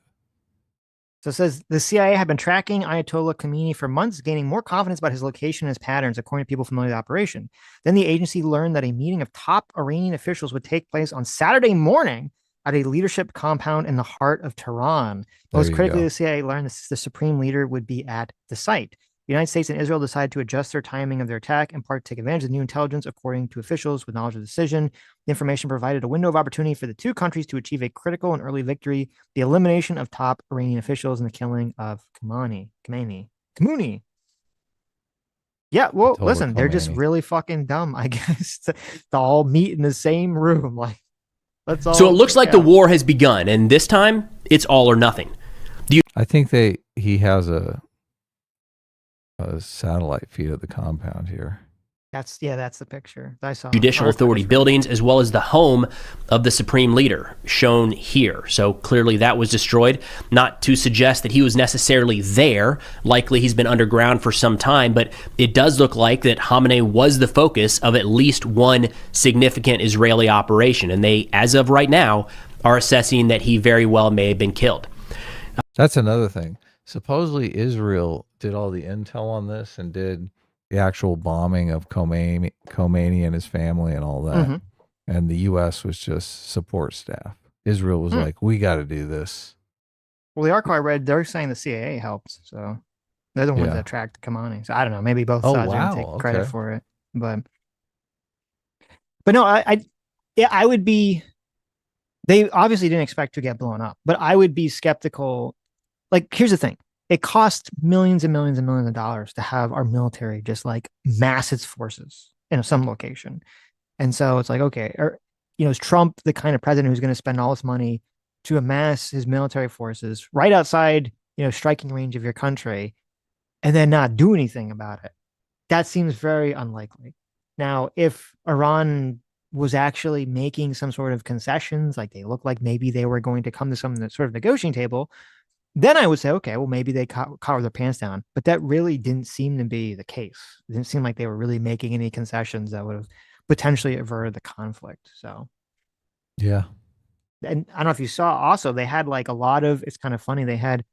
So it says the CIA had been tracking Ayatollah Khomeini for months, gaining more confidence about his location and his patterns, according to people familiar with the operation. Then the agency learned that a meeting of top Iranian officials would take place on Saturday morning at a leadership compound in the heart of Tehran. There Most you critically, go. the CIA learned the supreme leader would be at the site. The United States and Israel decided to adjust their timing of their attack and part take advantage of new intelligence, according to officials with knowledge of the decision. The information provided a window of opportunity for the two countries to achieve a critical and early victory: the elimination of top Iranian officials and the killing of Khamenei. Yeah, well, Ayatollah listen, they're just Khomeini. really fucking dumb, I guess, to all meet in the same room. Like, let's So it all, looks like the yeah. war has begun, and this time it's all or nothing. I think he has a satellite feed of the compound here. That's the picture I saw. Judicial authority buildings, as well as the home of the supreme leader, shown here. So clearly that was destroyed. Not to suggest that he was necessarily there. Likely he's been underground for some time, but it does look like that Khamenei was the focus of at least one significant Israeli operation. And they, as of right now, are assessing that he very well may have been killed. That's another thing. Supposedly Israel did all the intel on this and did the actual bombing of Khomeini and his family and all that. Mm-hmm. And the U.S. was just support staff. Israel was like, we got to do this. Well, the article I read, they're saying the CIA helped. So they're the ones that tracked Khamenei. So I don't know. Maybe both sides are going to take credit for it. But no, I would be. They obviously didn't expect to get blown up, but I would be skeptical. Like, here's the thing. It costs millions and millions and millions of dollars to have our military just like mass its forces in some location. And so it's like, okay, is Trump the kind of president who's going to spend all this money to amass his military forces right outside, striking range of your country and then not do anything about it? That seems very unlikely. Now, if Iran was actually making some sort of concessions, like they look like maybe they were going to come to some sort of negotiating table, then I would say, okay, well, maybe they cover their pants down. But that really didn't seem to be the case. It didn't seem like they were really making any concessions that would have potentially averted the conflict. So, yeah. And I don't know if you saw also, they had like a lot of, it's kind of funny. They had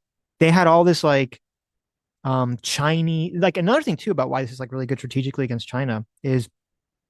all this like Chinese, like another thing too about why this is like really good strategically against China is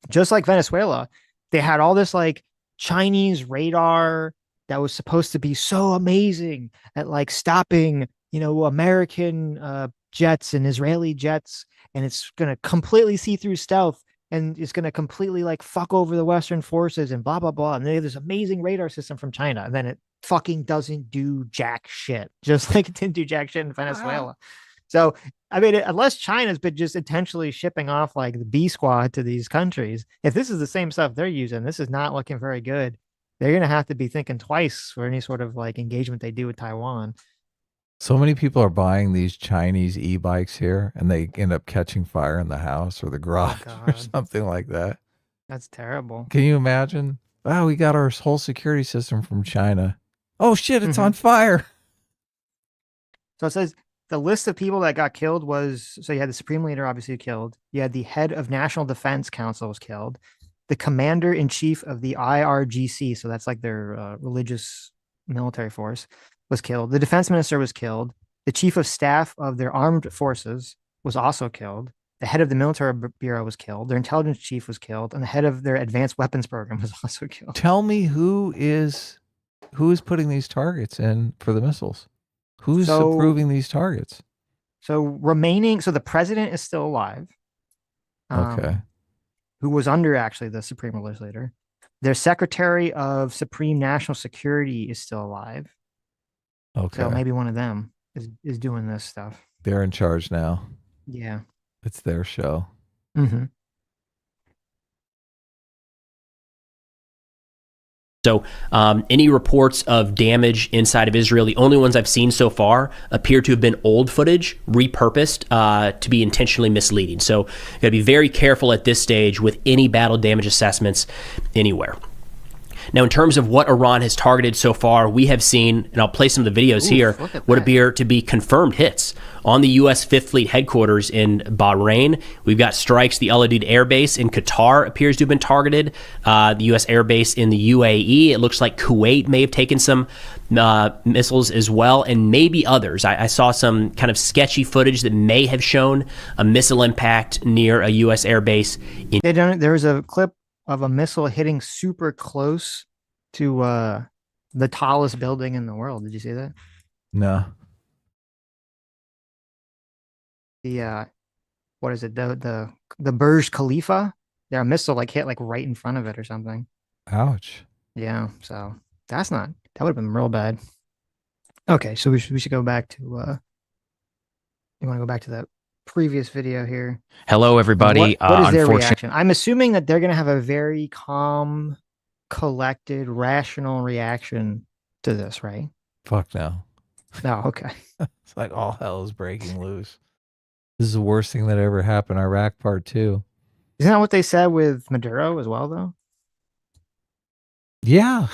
just like Venezuela, they had all this like Chinese radar that was supposed to be so amazing at like stopping, American jets and Israeli jets, and it's gonna completely see through stealth, and it's gonna completely like fuck over the Western forces and blah blah blah. And they have this amazing radar system from China, and then it fucking doesn't do jack shit, just like it didn't do jack shit in Venezuela. So, I mean, unless China's been just intentionally shipping off like the B squad to these countries, if this is the same stuff they're using, this is not looking very good. They're going to have to be thinking twice for any sort of like engagement they do with Taiwan. So many people are buying these Chinese e-bikes here and they end up catching fire in the house or the garage or something like that. That's terrible. Can you imagine? Wow, we got our whole security system from China. Oh shit, it's on fire. So it says the list of people that got killed was, so you had the Supreme Leader obviously killed. You had the head of National Defense Council was killed. The commander in chief of the IRGC, so that's like their religious military force, was killed. The defense minister was killed. The chief of staff of their armed forces was also killed. The head of the military bureau was killed. Their intelligence chief was killed, and the head of their advanced weapons program was also killed. Tell me who is putting these targets in for the missiles? Who's approving these targets? So the president is still alive. Okay. Who was under actually the Supreme Religious Leader. Their Secretary of Supreme National Security is still alive. Okay. So maybe one of them is doing this stuff. They're in charge now. Yeah. It's their show. Mm-hmm. So any reports of damage inside of Israel, the only ones I've seen so far appear to have been old footage repurposed to be intentionally misleading. So you got to be very careful at this stage with any battle damage assessments anywhere. Now, in terms of what Iran has targeted so far, we have seen, and I'll play some of the videos here, what appear to be confirmed hits on the U.S. Fifth Fleet headquarters in Bahrain. We've got strikes. The Al Udeid Air Base in Qatar appears to have been targeted. The U.S. Air Base in the UAE. It looks like Kuwait may have taken some missiles as well, and maybe others. I saw some kind of sketchy footage that may have shown a missile impact near a U.S. Air Base. There was a clip of a missile hitting super close to the tallest building in the world. Did you see that? No. The what is it? The Burj Khalifa? There, a missile like hit like right in front of it or something. Ouch. Yeah, so that would have been real bad. Okay, so we should go back to you want to go back to that previous video here. Hello, everybody. What is their reaction? I'm assuming that they're going to have a very calm, collected, rational reaction to this, right? Fuck no. No, okay. It's like all hell is breaking loose. This is the worst thing that ever happened. Iraq Part 2. Isn't that what they said with Maduro as well, though? Yeah,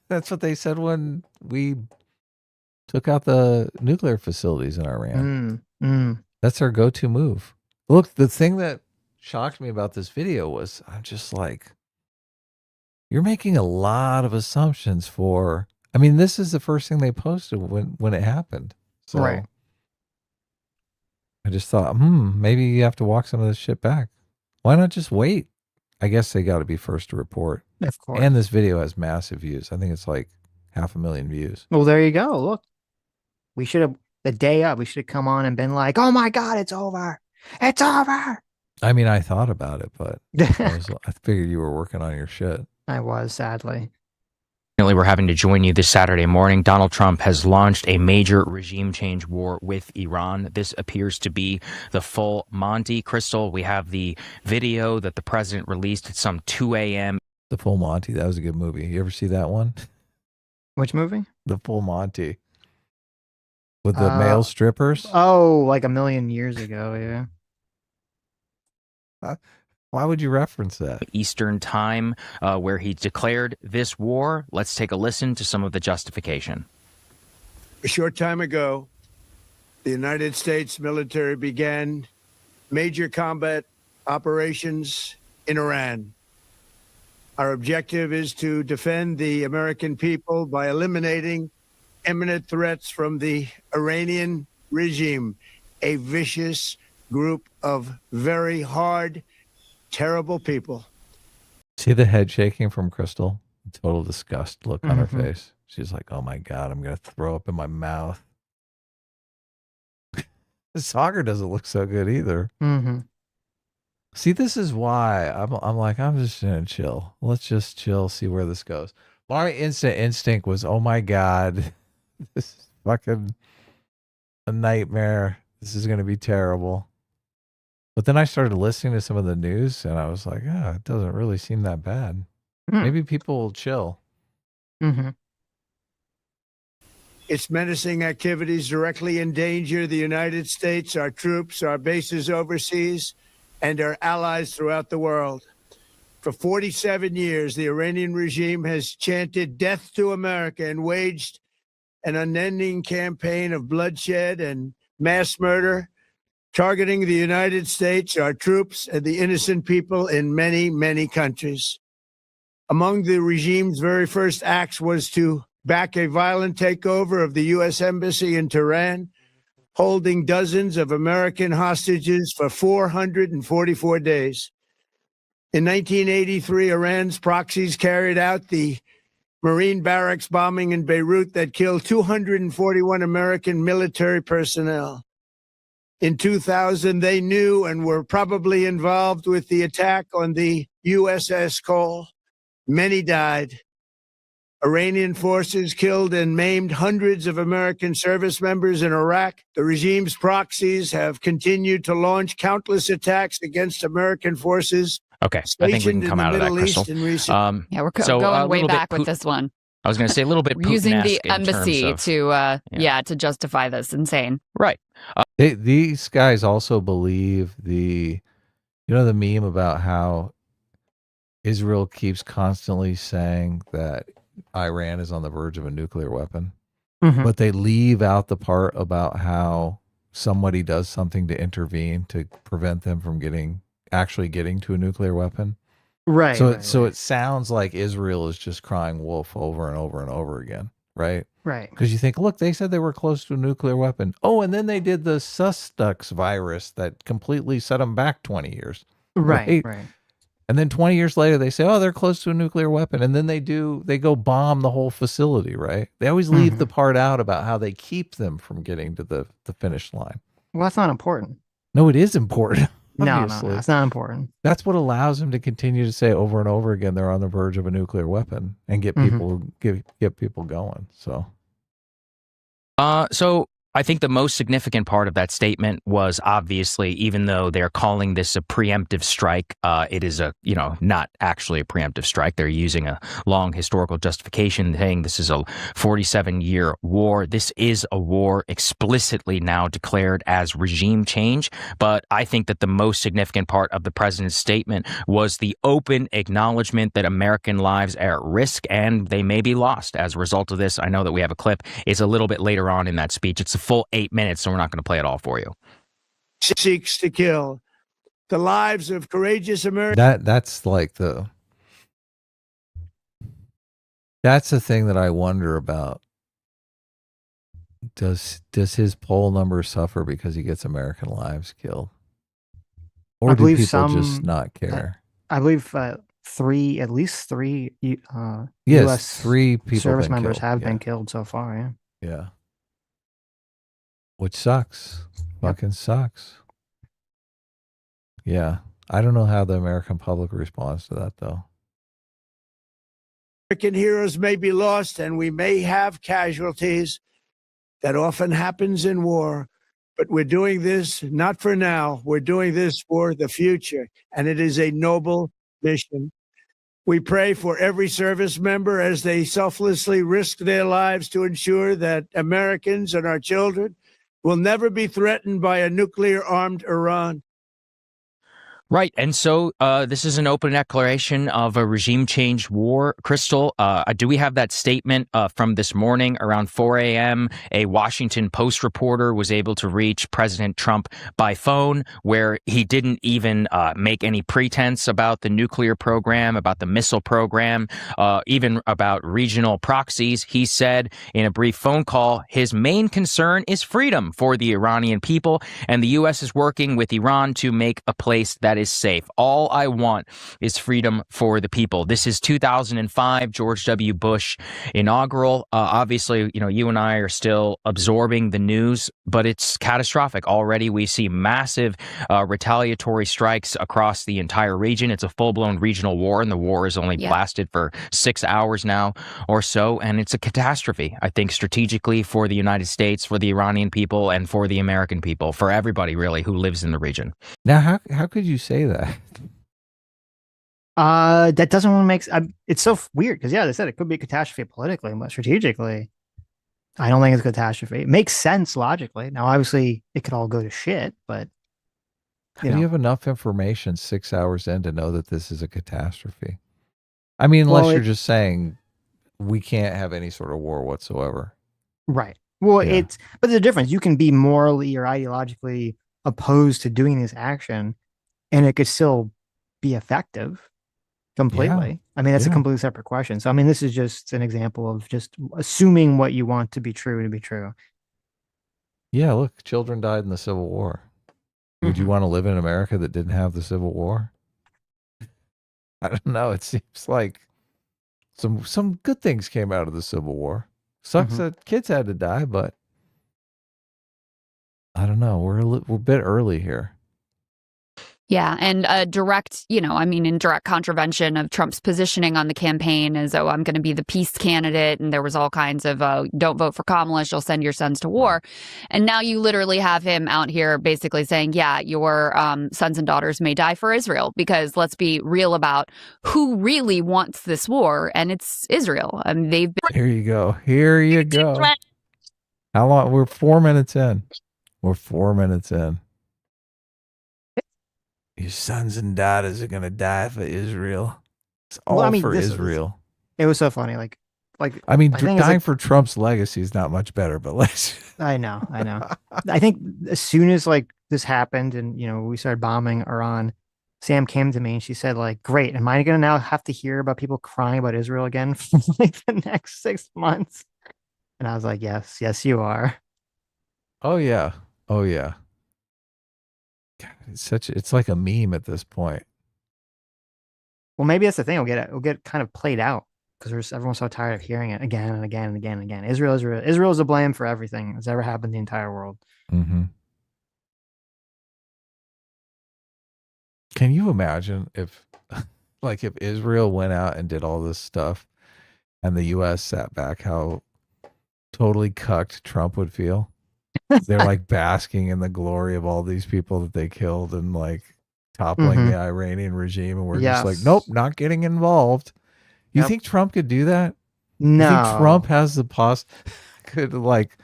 that's what they said when we took out the nuclear facilities in Iran. Mm. That's our go-to move. Look, the thing that shocked me about this video was I'm just like, you're making a lot of assumptions for. I mean, this is the first thing they posted when it happened. Right. So I just thought, maybe you have to walk some of this shit back. Why not just wait? I guess they got to be first to report. Of course. And this video has massive views. I think it's like 500,000 views. Well, there you go. Look, we should have the day up. We should have come on and been like, "Oh my God, it's over! It's over!" I mean, I thought about it, but I figured you were working on your shit. I was, sadly. We're having to join you this Saturday morning. Donald Trump has launched a major regime change war with Iran. This appears to be the full Monty. Crystal, we have the video that the president released at some 2 a.m. The Full Monty, that was a good movie. You ever see that one? Which movie? The Full Monty. With the male strippers? Oh, like a million years ago, yeah. Why would you reference that? Eastern Time, where he declared this war. Let's take a listen to some of the justification. A short time ago, the United States military began major combat operations in Iran. Our objective is to defend the American people by eliminating imminent threats from the Iranian regime, a vicious group of very hard, terrible people. See the head shaking from Crystal? Total disgust look on her face. She's like, oh my God, I'm going to throw up in my mouth. The soccer doesn't look so good either. See, this is why I'm like, I'm just going to chill. Let's just chill, see where this goes. My instinct was, oh my God, this is fucking a nightmare. This is going to be terrible. But then I started listening to some of the news and I was like, it doesn't really seem that bad. Maybe people will chill. Its menacing activities directly endanger the United States, our troops, our bases overseas, and our allies throughout the world. For 47 years, the Iranian regime has chanted death to America and waged an unending campaign of bloodshed and mass murder, targeting the United States, our troops, and the innocent people in many, many countries. Among the regime's very first acts was to back a violent takeover of the U.S. Embassy in Tehran, holding dozens of American hostages for 444 days. In 1983, Iran's proxies carried out the Marine barracks bombing in Beirut that killed 241 American military personnel. In 2000, they knew and were probably involved with the attack on the USS Cole. Many died. Iranian forces killed and maimed hundreds of American service members in Iraq. The regime's proxies have continued to launch countless attacks against American forces. Okay, I think we can come out of that, Crystal. Yeah, we're going way back with this one. I was going to say a little bit. We're using the embassy of, to justify this. Insane, right? These guys also believe the meme about how Israel keeps constantly saying that Iran is on the verge of a nuclear weapon, but they leave out the part about how somebody does something to intervene to prevent them from actually getting to a nuclear weapon. Right. So it sounds like Israel is just crying wolf over and over and over again, right? Right. Because you think, look, they said they were close to a nuclear weapon. Oh, and then they did the Sustux virus that completely set them back 20 years. Right. And then 20 years later, they say, oh, they're close to a nuclear weapon. And then they go bomb the whole facility, right? They always leave the part out about how they keep them from getting to the finish line. Well, that's not important. No, it is important. No, it's not important. That's what allows them to continue to say over and over again they're on the verge of a nuclear weapon and get people get people going. So I think the most significant part of that statement was obviously, even though they're calling this a preemptive strike, it is not actually a preemptive strike. They're using a long historical justification saying this is a 47-year war. This is a war explicitly now declared as regime change. But I think that the most significant part of the president's statement was the open acknowledgement that American lives are at risk and they may be lost as a result of this. I know that we have a clip. It's a little bit later on in that speech. It's a full 8 minutes, so we're not going to play it all for you. Seeks to kill the lives of courageous Americans. That's the thing that I wonder about. Does his poll number suffer because he gets American lives killed? Or do people just not care? I believe at least three yes, U.S. 3 people service members have been killed so far. Yeah. Which sucks. Fucking sucks. Yeah. I don't know how the American public responds to that, though. American heroes may be lost and we may have casualties. That often happens in war. But we're doing this not for now. We're doing this for the future. And it is a noble mission. We pray for every service member as they selflessly risk their lives to ensure that Americans and our children will never be threatened by a nuclear-armed Iran. Right. And so this is an open declaration of a regime change war. Crystal, do we have that statement from this morning around 4 a.m.? A Washington Post reporter was able to reach President Trump by phone, where he didn't even make any pretense about the nuclear program, about the missile program, even about regional proxies. He said in a brief phone call, his main concern is freedom for the Iranian people, and the U.S. is working with Iran to make a place that is safe. All I want is freedom for the people. This is 2005, George W. Bush inaugural. Obviously, you and I are still absorbing the news, but it's catastrophic. Already we see massive retaliatory strikes across the entire region. It's a full-blown regional war, and the war has only lasted for 6 hours now or so, and it's a catastrophe, I think, strategically for the United States, for the Iranian people, and for the American people, for everybody, really, who lives in the region. Now, how could you say that? That doesn't really make sense. It's so weird because, they said it could be a catastrophe politically, but strategically, I don't think it's a catastrophe. It makes sense logically. Now, obviously, it could all go to shit, but do you have enough information 6 hours in to know that this is a catastrophe? I mean, unless you're just saying we can't have any sort of war whatsoever. Right. Well, but there's a difference. You can be morally or ideologically opposed to doing this action, and it could still be effective completely. I mean, that's a completely separate question. So, I mean, this is just an example of just assuming what you want to be true. Yeah, look, children died in the Civil War. Would you want to live in America that didn't have the Civil War? I don't know. It seems like some good things came out of the Civil War. Sucks that kids had to die, but I don't know. We're a bit early here. Yeah, and in direct contravention of Trump's positioning on the campaign as, I'm going to be the peace candidate, and there was all kinds of, don't vote for Kamala, she'll send your sons to war. And now you literally have him out here basically saying, your sons and daughters may die for Israel, because let's be real about who really wants this war, and it's Israel. I mean, they've been... Here you go. How long? We're 4 minutes in. Your sons and daughters are going to die for Israel. It's all for Israel. It was so funny. Like, I mean, dying for Trump's legacy is not much better, but I know. I think as soon as this happened and, we started bombing Iran, Sam came to me and she said, great. Am I going to now have to hear about people crying about Israel again for the next 6 months? And I was like, yes, you are. Oh yeah. It's like a meme at this point. Well, maybe that's the thing. It'll get kind of played out because everyone's so tired of hearing it again and again and again and again. Israel is to blame for everything that's ever happened in the entire world. Mm-hmm. Can you imagine if Israel went out and did all this stuff and the U.S. sat back, how totally cucked Trump would feel? They're like basking in the glory of all these people that they killed and like toppling Mhm. the Iranian regime. And we're just like, nope, Yes. not getting involved. You Yep. think Trump could do that? You think Trump No. has the could like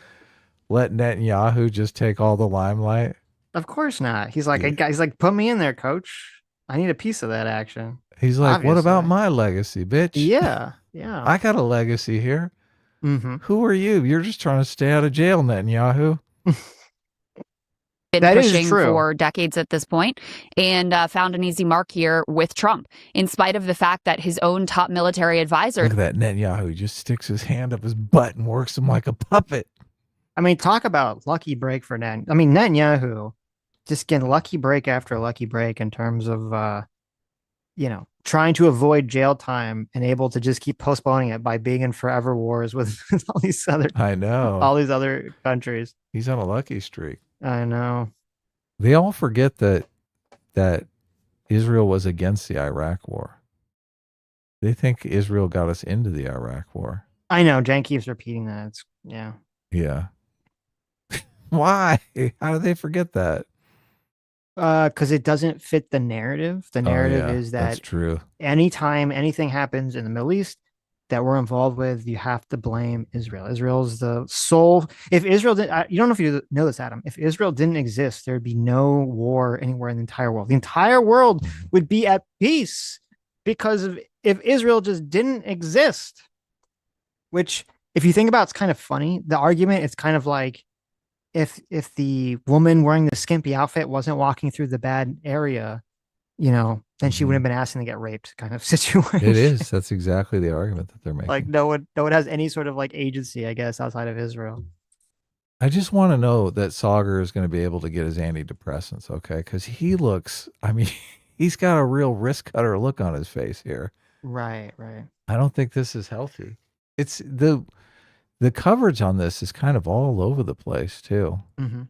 let Netanyahu just take all the limelight? Of course not. He's like, Yeah. he's like, put me in there, coach. I need a piece of that action. He's like, what about Obviously. my legacy, bitch? Yeah. Yeah. I got a legacy here. Mm-hmm. Who are you? You're just trying to stay out of jail, Netanyahu. Been That is pushing true. for decades at this point, and found an easy mark here with Trump, in spite of the fact that his own top military advisor. Look at that Netanyahu. He just sticks his hand up his butt and works him like a puppet. I mean, talk about lucky break for Net. I mean, Netanyahu just getting lucky break after lucky break in terms of, trying to avoid jail time and able to just keep postponing it by being in forever wars with I know. all these other countries. He's on a lucky streak. I know. They all forget that Israel was against the Iraq war. They think Israel got us into the Iraq war. I know. Jen keeps repeating that. It's, yeah. Yeah. Why? How do they forget that? Because it doesn't fit the narrative. The narrative is that's that true. anytime anything happens in the Middle East that we're involved with, you have to blame Israel. Israel's the sole. If Israel didn't, you don't know if you know this, Adam. If Israel didn't exist, there'd be no war anywhere in the entire world. The entire world would be at peace because of if Israel just didn't exist. Which, if you think about, it's kind of funny. The argument is kind of like if the woman wearing the skimpy outfit wasn't walking through the bad area, then she wouldn't have been asking to get raped kind of situation. It is. That's exactly the argument that they're making. Like no one has any sort of like agency, I guess, outside of Israel. I just want to know that Sagar is going to be able to get his antidepressants, okay? Because he looks, I mean, he's got a real wrist cutter look on his face here. Right. I don't think this is healthy. It's the coverage on this is kind of all over the place too. Mm-hmm.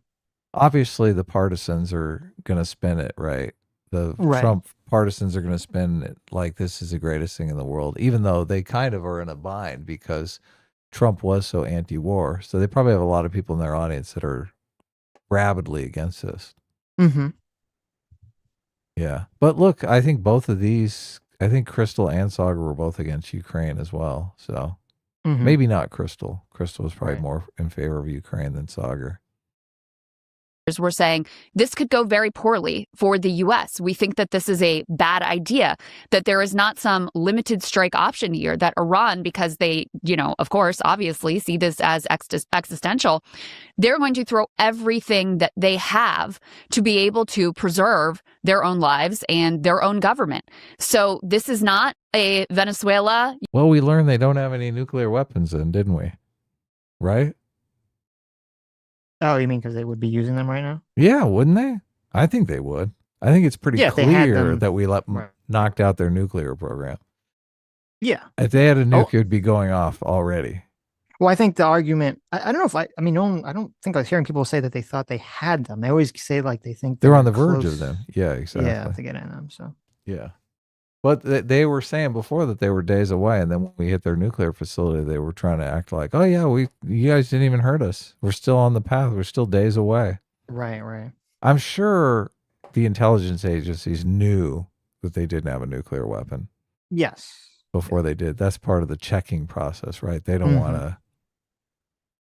Obviously, the partisans are going to spin it, right? The Trump partisans are going to spin it like this is the greatest thing in the world, even though they kind of are in a bind because Trump was so anti-war. So they probably have a lot of people in their audience that are rabidly against this. Mm-hmm. Yeah. But look, I think both of these, I think Crystal and Saga were both against Ukraine as well. So maybe not Crystal. Crystal was probably more in favor of Ukraine than Saga. We're saying this could go very poorly for the U.S. We think that this is a bad idea, that there is not some limited strike option here, that Iran, because they, of course, obviously see this as existential, they're going to throw everything that they have to be able to preserve their own lives and their own government. So this is not a Venezuela. Well, we learned they don't have any nuclear weapons then, didn't we? Right? Oh, you mean because they would be using them right now? Yeah, wouldn't they? I think they would. I think it's pretty clear that we knocked out their nuclear program. Yeah. If they had a nuke, it would be going off already. Well, I think the argument, I don't know if I don't think I was hearing people say that they thought they had them. They always say like they think they're on the verge of them. Yeah, exactly. Yeah, to get in them. So, yeah. But they were saying before that they were days away, and then when we hit their nuclear facility, they were trying to act like, "Oh yeah, you guys didn't even hurt us. We're still on the path. We're still days away." Right. I'm sure the intelligence agencies knew that they didn't have a nuclear weapon. Yes. Before they did, that's part of the checking process, right? They don't want to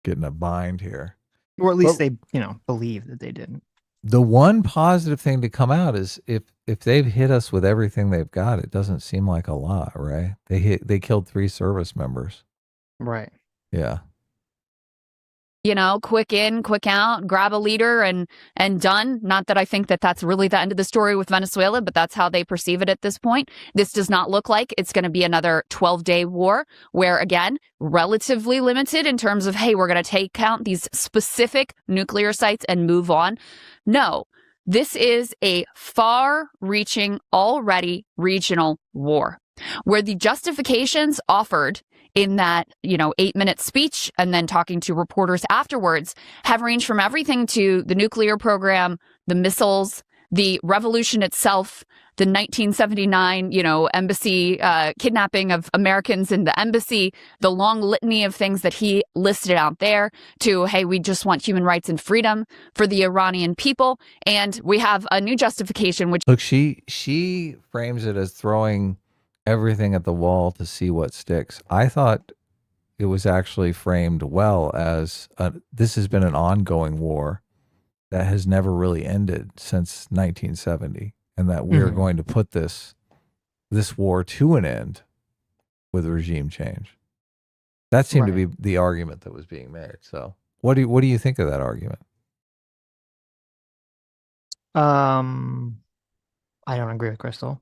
get in a bind here, or at least they, believe that they didn't. The one positive thing to come out is if they've hit us with everything they've got, it doesn't seem like a lot, right? They killed 3 service members. Right. Yeah. Quick in, quick out, grab a leader and done. Not that I think that that's really the end of the story with Venezuela, but that's how they perceive it at this point. This does not look like it's going to be another 12-day war where, again, relatively limited in terms of, hey, we're going to take count these specific nuclear sites and move on. No, this is a far-reaching, already regional war where the justifications offered in that, 8-minute speech and then talking to reporters afterwards have ranged from everything to the nuclear program, the missiles, the revolution itself, the 1979, embassy kidnapping of Americans in the embassy, the long litany of things that he listed out there, to, hey, we just want human rights and freedom for the Iranian people. And we have a new justification, which Look, she frames it as throwing everything at the wall to see what sticks. I thought it was actually framed well as this has been an ongoing war that has never really ended since 1970, and that we are going to put this war to an end with regime change. That seemed to be the argument that was being made. So, what do you think of that argument? I don't agree with Crystal.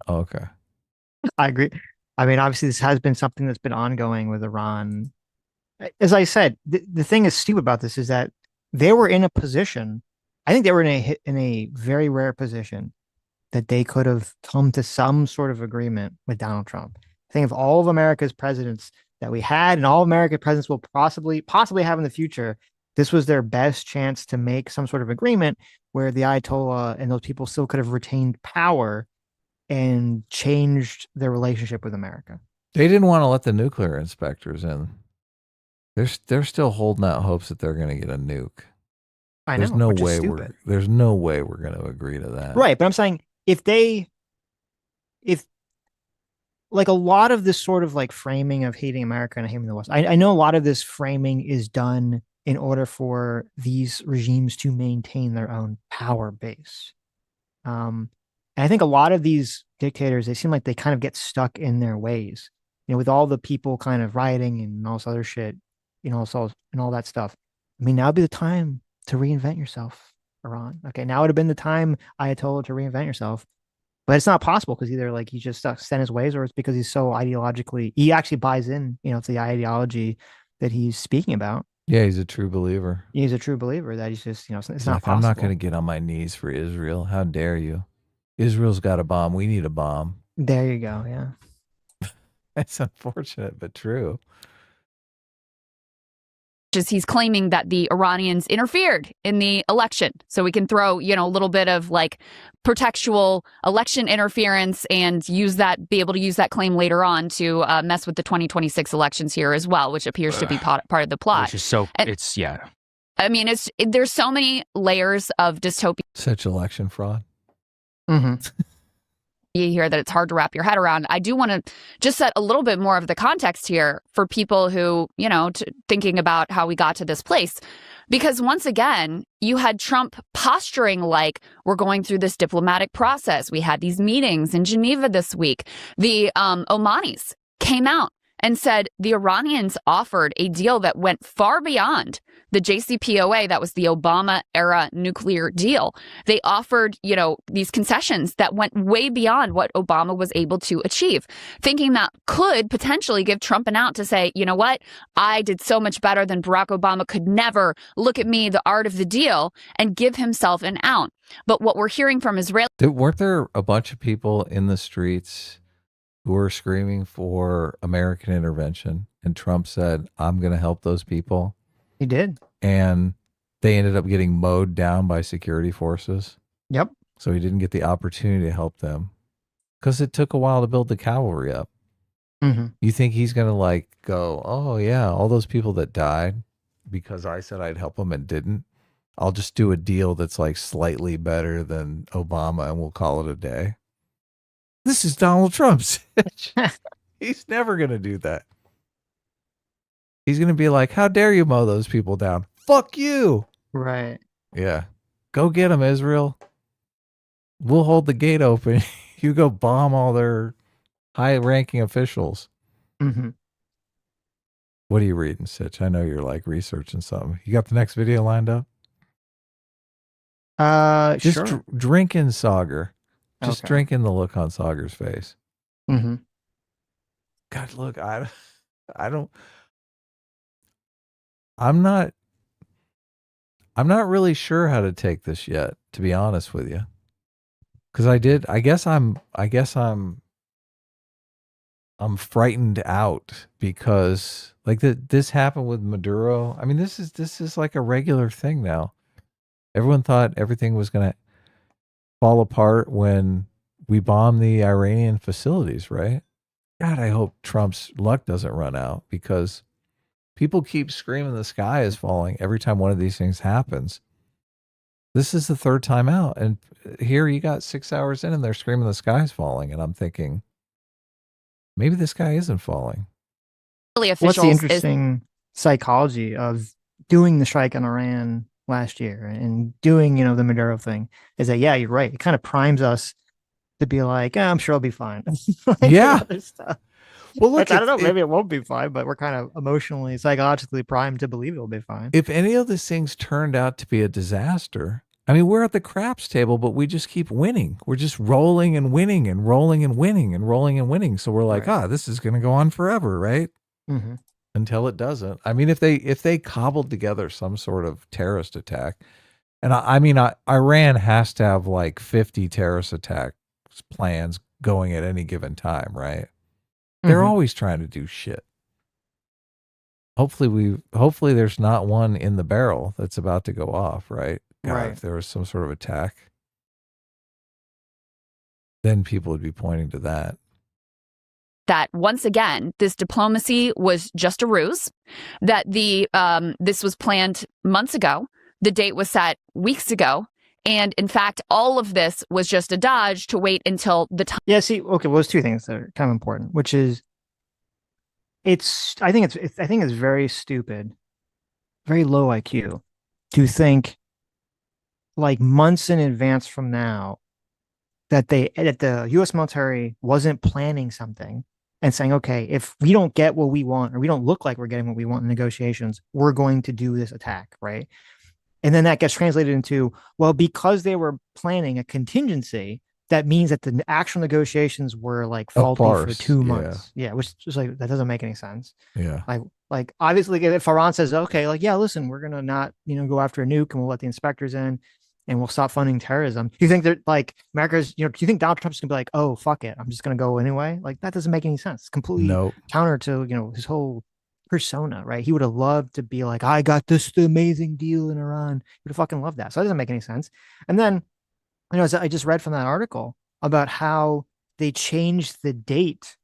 Okay. I agree. I mean, obviously, this has been something that's been ongoing with Iran. As I said, the thing is stupid about this is that they were in a position. I think they were in a very rare position that they could have come to some sort of agreement with Donald Trump. I think of all of America's presidents that we had, and all American presidents will possibly have in the future, this was their best chance to make some sort of agreement where the Ayatollah and those people still could have retained power and changed their relationship with America. They didn't want to let the nuclear inspectors in. They're still holding out hopes that they're going to get a nuke. I know. There's no way we're going to agree to that. Right, but I'm saying if like a lot of this sort of like framing of hating America and hating the West, I know a lot of this framing is done in order for these regimes to maintain their own power base. And I think a lot of these dictators, they seem like they kind of get stuck in their ways, with all the people kind of rioting and all this other shit, so and all that stuff. I mean, now would be the time to reinvent yourself, Iran. Okay, now would have been the time, Ayatollah, to reinvent yourself. But it's not possible because either like he's just stuck in his ways, or it's because he's so he actually buys in, to the ideology that he's speaking about. Yeah, he's a true believer. He's a true believer that he's just, it's not like, possible. I'm not going to get on my knees for Israel. How dare you? Israel's got a bomb. We need a bomb. There you go. Yeah. It's unfortunate, but true. He's claiming that the Iranians interfered in the election. So we can throw, a little bit of like protectual election interference and be able to use that claim later on to mess with the 2026 elections here as well, which appears to be part of the plot. Which is so, I mean, there's so many layers of dystopia. Such election fraud. Mm-hmm. Here that it's hard to wrap your head around. I do want to just set a little bit more of the context here for people who, thinking about how we got to this place. Because once again, you had Trump posturing like we're going through this diplomatic process. We had these meetings in Geneva this week. The Omanis came out and said the Iranians offered a deal that went far beyond the JCPOA. That was the Obama era nuclear deal. They offered, these concessions that went way beyond what Obama was able to achieve, thinking that could potentially give Trump an out to say, you know what, I did so much better than Barack Obama could never. Look at me, the art of the deal, and give himself an out. But what we're hearing from Israel. Weren't there a bunch of people in the streets who were screaming for American intervention, and Trump said, I'm going to help those people? He did. And they ended up getting mowed down by security forces. Yep. So he didn't get the opportunity to help them because it took a while to build the cavalry up. Mm-hmm. You think he's going to go, oh yeah, all those people that died because I said I'd help them and didn't, I'll just do a deal that's like slightly better than Obama and we'll call it a day. This is Donald Trump. He's never going to do that. He's going to be like, how dare you mow those people down? Fuck you. Right. Yeah. Go get them, Israel. We'll hold the gate open. You go bomb all their high-ranking officials. Mm-hmm. What are you reading, Sitch? I know you're researching something. You got the next video lined up? Just sure. Drinking Sagar. Just Okay. drinking the look on Sagar's face. Mm-hmm. God, look, I'm not really sure how to take this yet, to be honest with you. Because I guess I'm frightened out because this happened with Maduro. I mean, this is like a regular thing now. Everyone thought everything was going to fall apart when we bomb the Iranian facilities, right? God, I hope Trump's luck doesn't run out, because people keep screaming the sky is falling every time one of these things happens. This is the third time out. And here you got 6 hours in and they're screaming the sky's falling. And I'm thinking, maybe the sky isn't falling. Really What's the officials is interesting psychology of doing the strike on Iran last year and doing, the Maduro thing is that, yeah, you're right. It kind of primes us to be like, I'm sure I'll be fine. Like, Yeah. other stuff. Well, look, Which, I don't know, maybe it won't be fine, but we're kind of emotionally, psychologically primed to believe it'll be fine. if any of these things turned out to be a disaster, I mean, we're at the craps table, but we just keep winning. We're just rolling and winning and rolling and winning and rolling and winning. So we're like, Right. this is going to go on forever, right? Mm-hmm. Until it doesn't. I mean, if they cobbled together some sort of terrorist attack, and I mean, Iran has to have like 50 terrorist attack plans going at any given time, right? They're Mm-hmm. always trying to do shit. Hopefully there's not one in the barrel that's about to go off, right? God, Right. if there was some sort of attack, then people would be pointing to that. that once again, this diplomacy was just a ruse, that this was planned months ago. The date was set weeks ago. And in fact, all of this was just a dodge to wait until the time. Yeah, see, okay, well, there's two things that are kind of important, which is I think it's very stupid, very low IQ to think like months in advance from now that the US military wasn't planning something and saying, okay, if we don't get what we want or we don't look like we're getting what we want in negotiations, we're going to do this attack, right? And then that gets translated into, well, because they were planning a contingency, that means that the actual negotiations were like faulty for 2 months. Yeah, which is like, that doesn't make any sense. Yeah. Like obviously if Iran says, okay, like, yeah, listen, we're gonna not, go after a nuke and we'll let the inspectors in and we'll stop funding terrorism. Do you think that like America's, do you think Donald Trump's gonna be like, oh, fuck it, I'm just gonna go anyway? Like that doesn't make any sense. It's completely Nope. counter to, his whole persona, right? He would have loved to be like, I got this amazing deal in Iran. He would have fucking loved that. So that doesn't make any sense. And then, I just read from that article about how they changed the date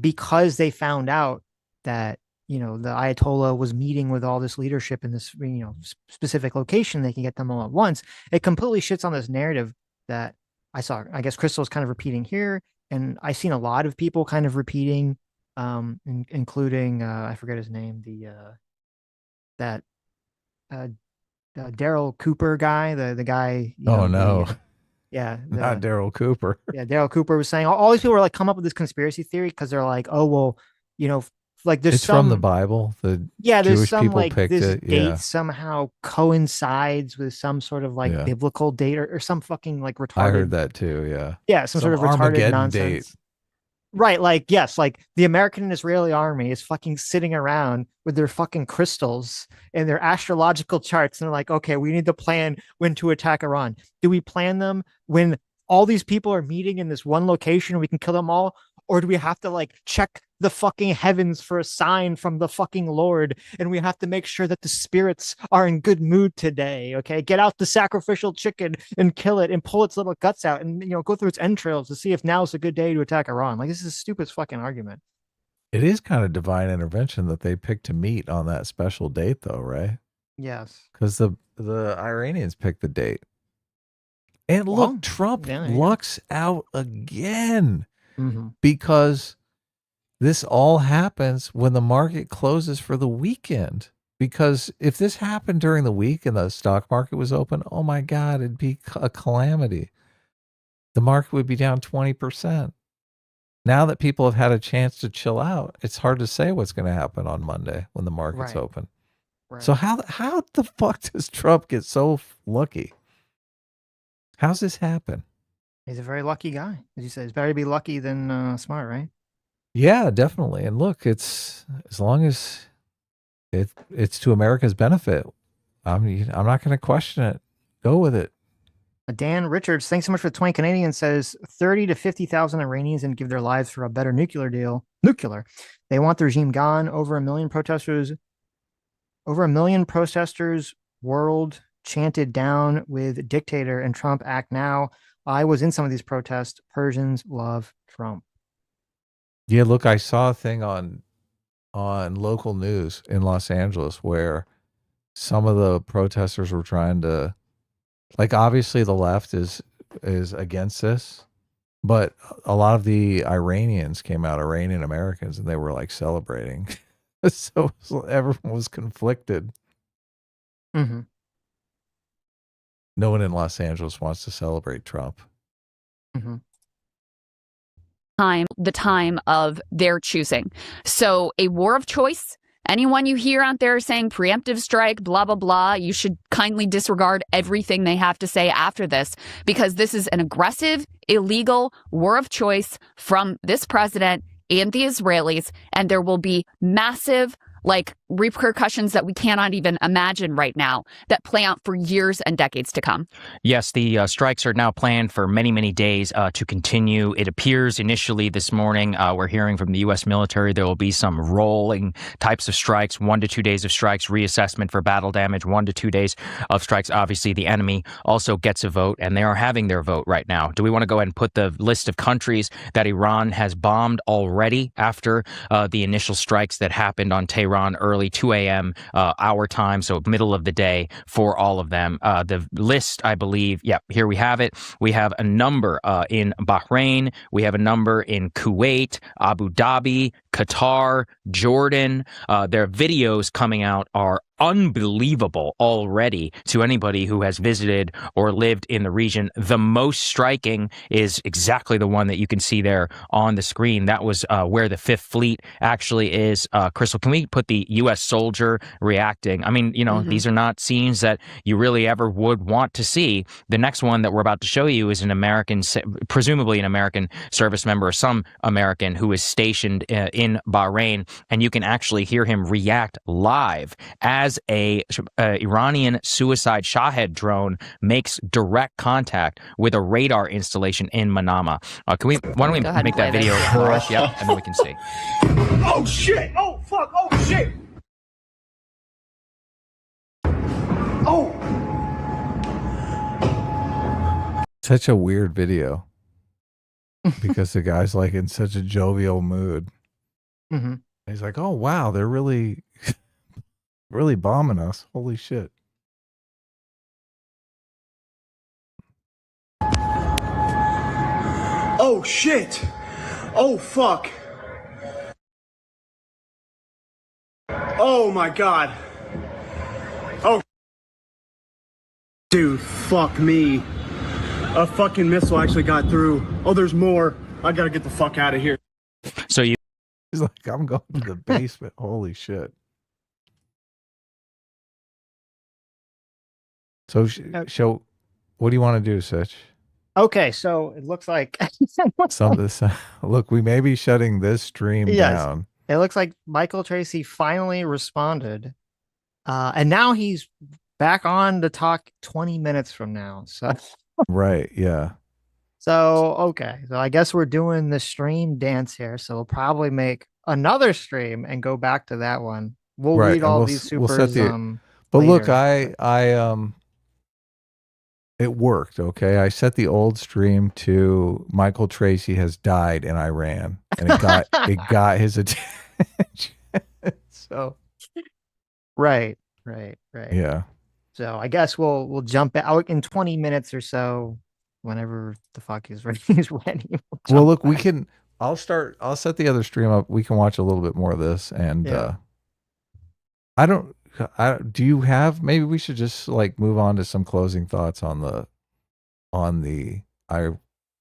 because they found out that, the Ayatollah was meeting with all this leadership in this, specific location. They can get them all at once. It completely shits on this narrative that I guess Crystal's kind of repeating here. And I've seen a lot of people kind of repeating, including, I forget his name, that Daryl Cooper guy, the guy. Oh, no. Yeah. Not Daryl Cooper. Yeah. Daryl Cooper was saying all these people were like come up with this conspiracy theory because they're like, oh, well, like there's It's from the Bible. The there's Jewish some people like picked this it. date Yeah. somehow coincides with some sort of like Yeah. biblical date or some fucking like retarded. I heard that too. Yeah. Yeah. Some sort of retarded Armageddon nonsense. date. Right, like yes, like the American and Israeli army is fucking sitting around with their fucking crystals and their astrological charts, and they're like, okay, we need to plan when to attack Iran. Do we plan them when all these people are meeting in this one location and we can kill them all? Or do we have to like check the fucking heavens for a sign from the fucking Lord? And we have to make sure that the spirits are in good mood today. Okay. Get out the sacrificial chicken and kill it and pull its little guts out and, go through its entrails to see if now's a good day to attack Iran. Like, this is a stupid fucking argument. It is kind of divine intervention that they picked to meet on that special date, though, right? Yes. Because the Iranians picked the date. And Well, look, Trump yeah, there you go. lucks out again. Mm-hmm. Because this all happens when the market closes for the weekend. Because if this happened during the week and the stock market was open, oh my God, it'd be a calamity. The market would be down 20%. Now that people have had a chance to chill out, it's hard to say what's going to happen on Monday when the market's Right. open. Right. So how the fuck does Trump get so lucky? How's this happen? He's a very lucky guy. As you said, it's better to be lucky than smart, right? Yeah, definitely. And look, it's as long as it's to America's benefit, I'm not going to question it. Go with it. Dan Richards, thanks so much for the 20 Canadian, says 30 to 50,000 Iranians and give their lives for a better nuclear deal. Nuclear. They want the regime gone. Over a million protesters world chanted down with dictator and Trump act now. I was in some of these protests. Persians love Trump. Yeah, look, I saw a thing on local news in Los Angeles where some of the protesters were trying to, like, obviously the left is against this, but a lot of the Iranians came out, Iranian Americans, and they were like celebrating. So everyone was conflicted. Mm-hmm. No one in Los Angeles wants to celebrate Trump. Mm-hmm. The time of their choosing. So a war of choice. Anyone you hear out there saying preemptive strike, blah, blah, blah, you should kindly disregard everything they have to say after this, because this is an aggressive, illegal war of choice from this president and the Israelis, and there will be massive repercussions that we cannot even imagine right now that play out for years and decades to come. Yes, the strikes are now planned for many, many days to continue. It appears initially this morning, we're hearing from the U.S. military, there will be some rolling types of strikes, 1 to 2 days of strikes, reassessment for battle damage, 1 to 2 days of strikes. Obviously, the enemy also gets a vote, and they are having their vote right now. Do we want to go ahead and put the list of countries that Iran has bombed already after the initial strikes that happened on Tehran early 2 a.m. Our time, so middle of the day for all of them? The list, I believe, here we have it. We have a number in Bahrain. We have a number in Kuwait, Abu Dhabi, Qatar, Jordan. Their videos coming out are unbelievable already to anybody who has visited or lived in the region. The most striking is exactly the one that you can see there on the screen. That was where the Fifth Fleet actually is. Crystal, can we put the U.S. soldier reacting? I mean, these are not scenes that you really ever would want to see. The next one that we're about to show you is an American, presumably an American service member or some American who is stationed in Bahrain, and you can actually hear him react live as a Iranian suicide Shahed drone makes direct contact with a radar installation in Manama. Why don't we make that video for us? Yep, and then we can see. Oh shit! Oh fuck! Oh shit! Oh! Such a weird video because the guy's like in such a jovial mood. Mm-hmm. He's like, "Oh wow, they're really, really bombing us! Holy shit!" Oh shit! Oh fuck! Oh my god! Oh, dude, fuck me! A fucking missile actually got through. Oh, there's more. I gotta get the fuck out of here. So you. He's like, "I'm going to the basement." Holy shit! So, what do you want to do, Sitch? Okay, so it looks like Some of this. Look, we may be shutting this stream down. It looks like Michael Tracy finally responded, and now he's back on to talk 20 minutes from now. So Right, yeah. So okay, so I guess we're doing the stream dance here. So we'll probably make another stream and go back to that one. We'll Right, read and all these we'll supers. set but look, later. it worked. Okay, I set the old stream to Michael Tracy has died in Iran, and it got his attention. So right. yeah. So I guess we'll jump out in 20 minutes or so, whenever the fuck is ready. He's ready. Well, look, we can. I'll set the other stream up. We can watch a little bit more of this, and do you have? Maybe we should just like move on to some closing thoughts on the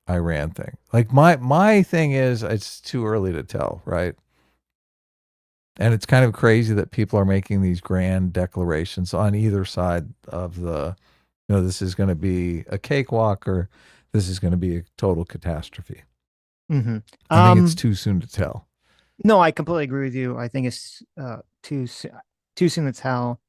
Iran thing. Like my thing is, it's too early to tell, right? And it's kind of crazy that people are making these grand declarations on either side of this is going to be a cakewalk or this is going to be a total catastrophe. Mm-hmm. I think it's too soon to tell. No, I completely agree with you. I think it's too soon to tell.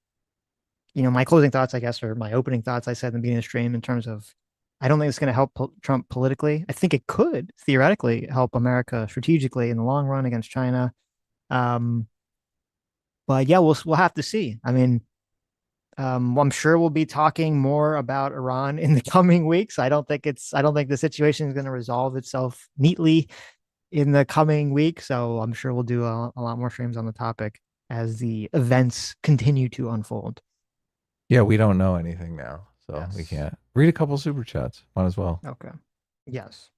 My closing thoughts, I guess, or my opening thoughts, I said in the beginning of the stream, in terms of, I don't think it's going to help Trump politically. I think it could theoretically help America strategically in the long run against China. But yeah, we'll have to see. I mean, I'm sure we'll be talking more about Iran in the coming weeks. I don't think the situation is going to resolve itself neatly in the coming week. So I'm sure we'll do a lot more streams on the topic as the events continue to unfold. Yeah, we don't know anything now, so we Yes. can't read a couple super chats. Might as well. Okay. Yes.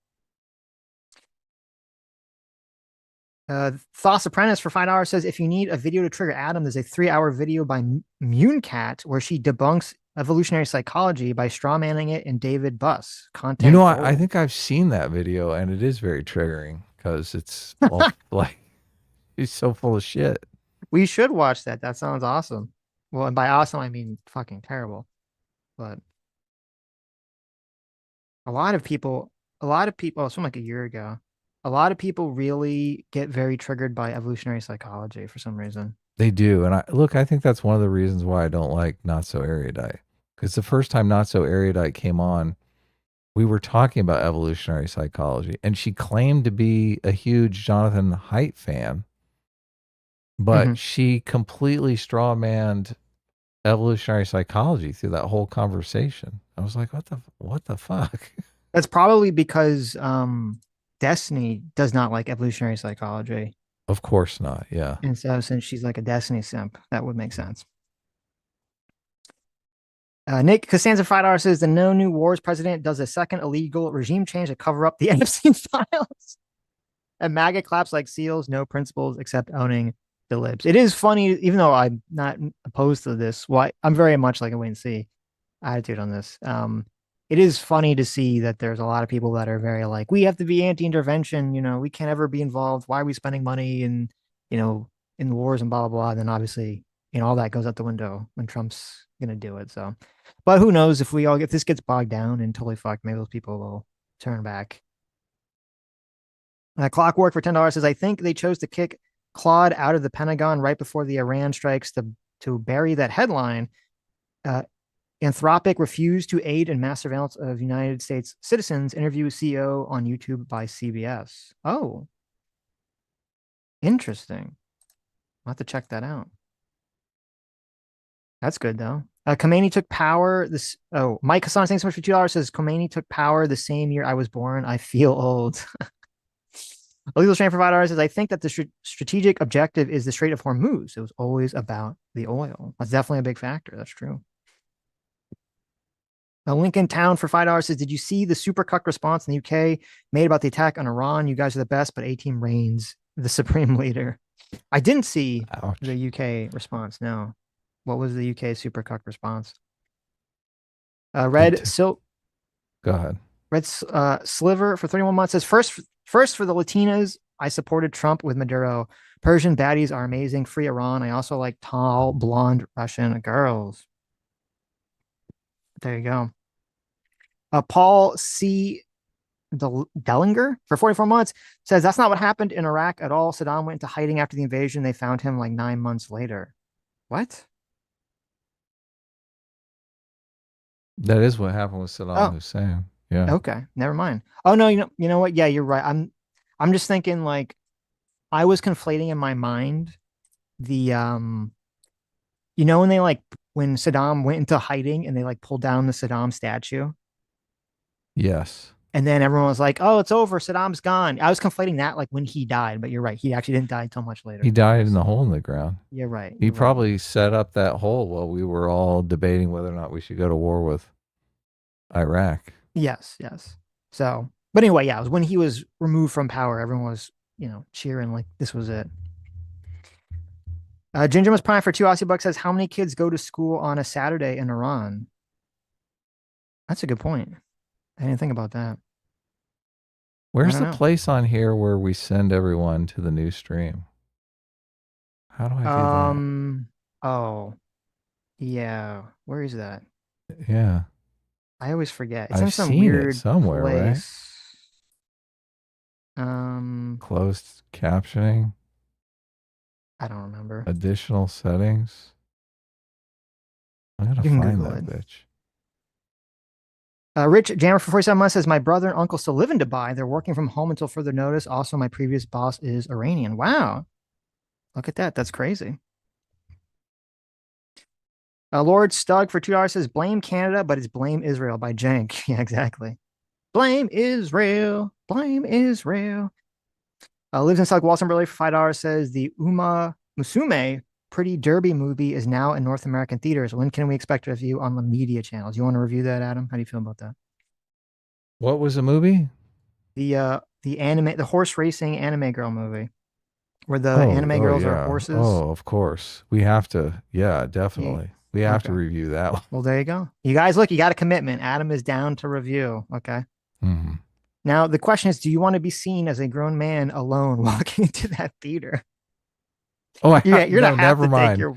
Thoughts Apprentice for $5 says if you need a video to trigger Adam, there's a 3-hour video by Munecat where she debunks evolutionary psychology by strawmanning it in David Buss. You Content know, I gold. think I've seen that video, and it is very triggering because it's all like he's so full of shit. We should watch that. That sounds awesome. Well, and by awesome I mean fucking terrible. But a lot of people, oh, it's from like a year ago. A lot of people really get very triggered by evolutionary psychology for some reason. They do, and I think that's one of the reasons why I don't like Not So Erudite. Because the first time Not So Erudite came on, we were talking about evolutionary psychology, and she claimed to be a huge Jonathan Haidt fan, Mhm. but she completely strawmanned evolutionary psychology through that whole conversation. I was like, what the fuck? That's probably because Destiny does not like evolutionary psychology. Of course not. Yeah. And so since she's like a Destiny simp, that would make sense. Nick Costanza $5 says the No New Wars president does a second illegal regime change to cover up the Epstein files. And MAGA claps like seals, no principles except owning the libs. It is funny, even though I'm not opposed to this. Well, I'm very much like a wait and see attitude on this. It is funny to see that there's a lot of people that are very like, we have to be anti-intervention. You know, we can't ever be involved. Why are we spending money in, you know, in wars and blah blah blah? And then obviously, you know, all that goes out the window when Trump's gonna do it. So, but who knows if this gets bogged down and totally fucked, maybe those people will turn back. Clockwork for $10 says, I think they chose to kick Claude out of the Pentagon right before the Iran strikes to bury that headline. Uh, Anthropic refused to aid in mass surveillance of United States citizens. Interview CEO on YouTube by CBS. Oh, interesting. I'll have to check that out. That's good though. Khomeini took power. Mike Hassan, thanks so much for $2. Says Khomeini took power the same year I was born. I feel old. Illegal strain provider says, I think that the strategic objective is the Strait of Hormuz. It was always about the oil. That's definitely a big factor. That's true. Lincoln Town for $5 says, did you see the super cuck response in the UK made about the attack on Iran? You guys are the best, but A-Team reigns the supreme leader. I didn't see Ouch. the UK response. No. What was the UK super cuck response? Red Silk. Go ahead. Red Sliver for 31 months says, first for the Latinas, I supported Trump with Maduro. Persian baddies are amazing. Free Iran. I also like tall, blonde Russian girls. There you go. Paul C. Dellinger for 44 months says that's not what happened in Iraq at all. Saddam went into hiding after the invasion. They found him like 9 months later. What? That is what happened with Saddam Hussein. Yeah. Okay, never mind. Oh no, you know what? Yeah, you're right. I'm just thinking like I was conflating in my mind the you know when Saddam went into hiding and they like pulled down the Saddam statue Yes. and then everyone was like, "Oh, it's over. Saddam's gone." I was conflating that like when he died, but you're right. He actually didn't die until much later. He died in the hole in the ground. You're right. He You're right. probably set up that hole while we were all debating whether or not we should go to war with Iraq. Yes, yes. So, but anyway, yeah, it was when he was removed from power, everyone was, you know, cheering like this was it. Ginger was Prime for 2 Aussie bucks says, how many kids go to school on a Saturday in Iran? That's a good point. I didn't think about that. Where's I the don't know. place on here where we send everyone to the new stream? How do I do Oh, yeah. Where is that? that? Yeah. I always forget. It's in I've some seen it weird somewhere, right? place. Closed captioning, I don't remember. additional settings. I'm You gonna can find Google that it. bitch. Rich Jammer for 47 months says, my brother and uncle still live in Dubai. They're working from home until further notice. Also, my previous boss is Iranian. Wow. Look at that. That's crazy. Lord Stug for $2 says, blame Canada, but it's blame Israel by Jank. Yeah, exactly. Blame Israel. Blame Israel. Lives in South Walson Burley for $5 says, the Uma Musume Pretty Derby movie is now in North American theaters. When can we expect a review on the media channels? You want to review that, Adam? How do you feel about that? What was the movie? The anime, the horse racing anime girl movie, where the Oh, anime oh girls are yeah. horses. Oh, of course. We have to. Yeah, You, definitely. We have to okay. review that one. Well, there you go. You guys, look, you got a commitment. Adam is down to review. Okay. Mhm. Now the question is, do you want to be seen as a grown man alone walking into that theater? Oh, You're gonna no, have never to take mind. your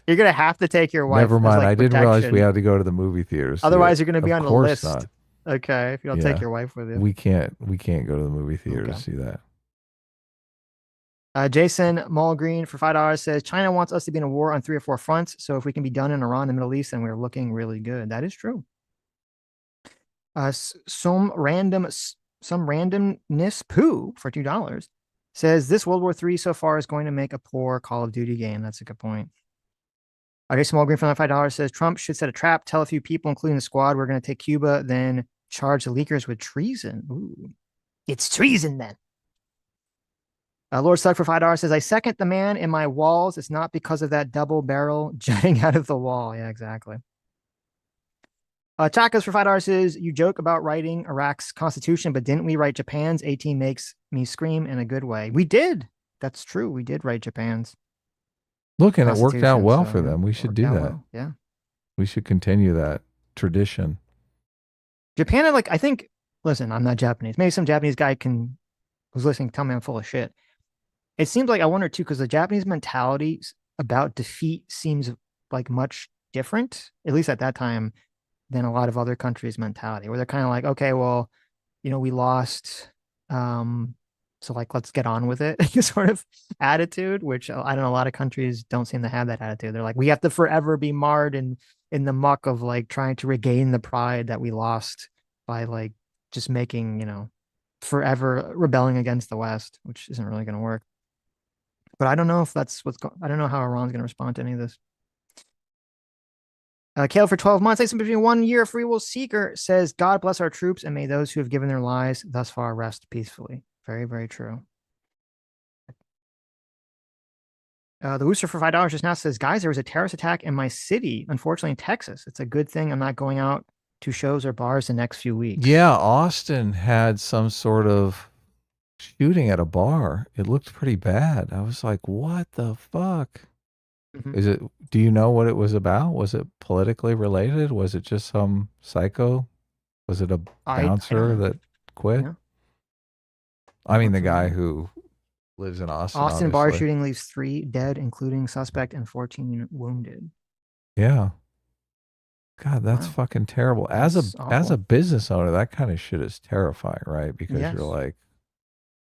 you're gonna have to take your wife Never as mind. like I didn't realize we protection. had to go to the movie theater to see it. Otherwise, you're gonna be Of on the course list. not. Okay, if you don't take Yeah. your wife with you. We can't go to the movie theater to Okay. see that. Jason Mulgreen for $5 says China wants us to be in a war on 3 or 4 fronts. So if we can be done in Iran and the Middle East, then we're looking really good. That is true. Some randomness poo for $2 says this World War III so far is going to make a poor Call of Duty game. That's a good point. Jason Mulgreen for $5 says Trump should set a trap, tell a few people, including the squad, we're going to take Cuba, then charge the leakers with treason. Ooh, it's treason then. Lord Stuck for $5 says, I second the man in my walls. It's not because of that double barrel jutting out of the wall. Yeah, exactly. Chakas for $5 says, you joke about writing Iraq's constitution, but didn't we write Japan's? 18 makes me scream in a good way. We did. That's true. We did write Japan's Look, and it worked out constitution. well So, for yeah, them. We should worked do out that. well. Yeah. We should continue that tradition. Japan, like, I think, listen, I'm not Japanese. Maybe some Japanese guy who's listening, tell me I'm full of shit. It seems like I wonder too, because the Japanese mentality about defeat seems like much different, at least at that time, than a lot of other countries' mentality, where they're kind of like, okay, well, we lost, so like let's get on with it, sort of attitude, which I don't know, a lot of countries don't seem to have that attitude. They're like, we have to forever be marred in the muck of like trying to regain the pride that we lost by like just making, forever rebelling against the West, which isn't really going to work. But I don't know if that's I don't know how Iran's going to respond to any of this. Kale for 12 months, thanks between 1 year. Free Will Seeker says, God bless our troops and may those who have given their lives thus far rest peacefully. Very, very true. The Rooster for $5 just now says, guys, there was a terrorist attack in my city, unfortunately in Texas. It's a good thing I'm not going out to shows or bars the next few weeks. Yeah, Austin had some sort of shooting at a bar. It looked pretty bad. I was like, what the fuck? Mm-hmm. Do you know what it was about? Was it politically related? Was it just some psycho? Was it a bouncer that quit? Yeah. I mean, the guy who lives in Austin. Austin bar shooting leaves 3 dead, including suspect, and 14 wounded. Yeah. God, that's fucking terrible. As a business owner, that kind of shit is terrifying, right? Because you're like,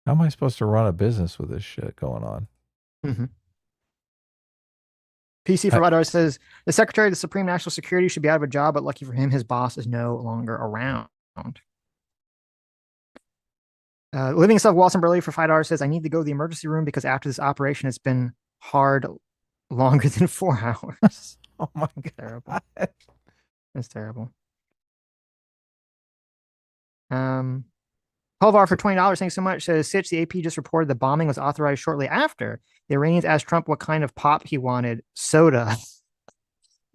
how am I supposed to run a business with this shit going on? Mm-hmm. PC Provider says the Secretary of the Supreme National Security should be out of a job, but lucky for him, his boss is no longer around. Living Self Walson Burley for $5 says, I need to go to the emergency room because after this operation, it's been hard longer than 4 hours. Oh my God. Terrible. That's terrible. Pulvar for $20, thanks so much. Says Sitch, the AP just reported the bombing was authorized shortly after. The Iranians asked Trump what kind of pop he wanted. Soda.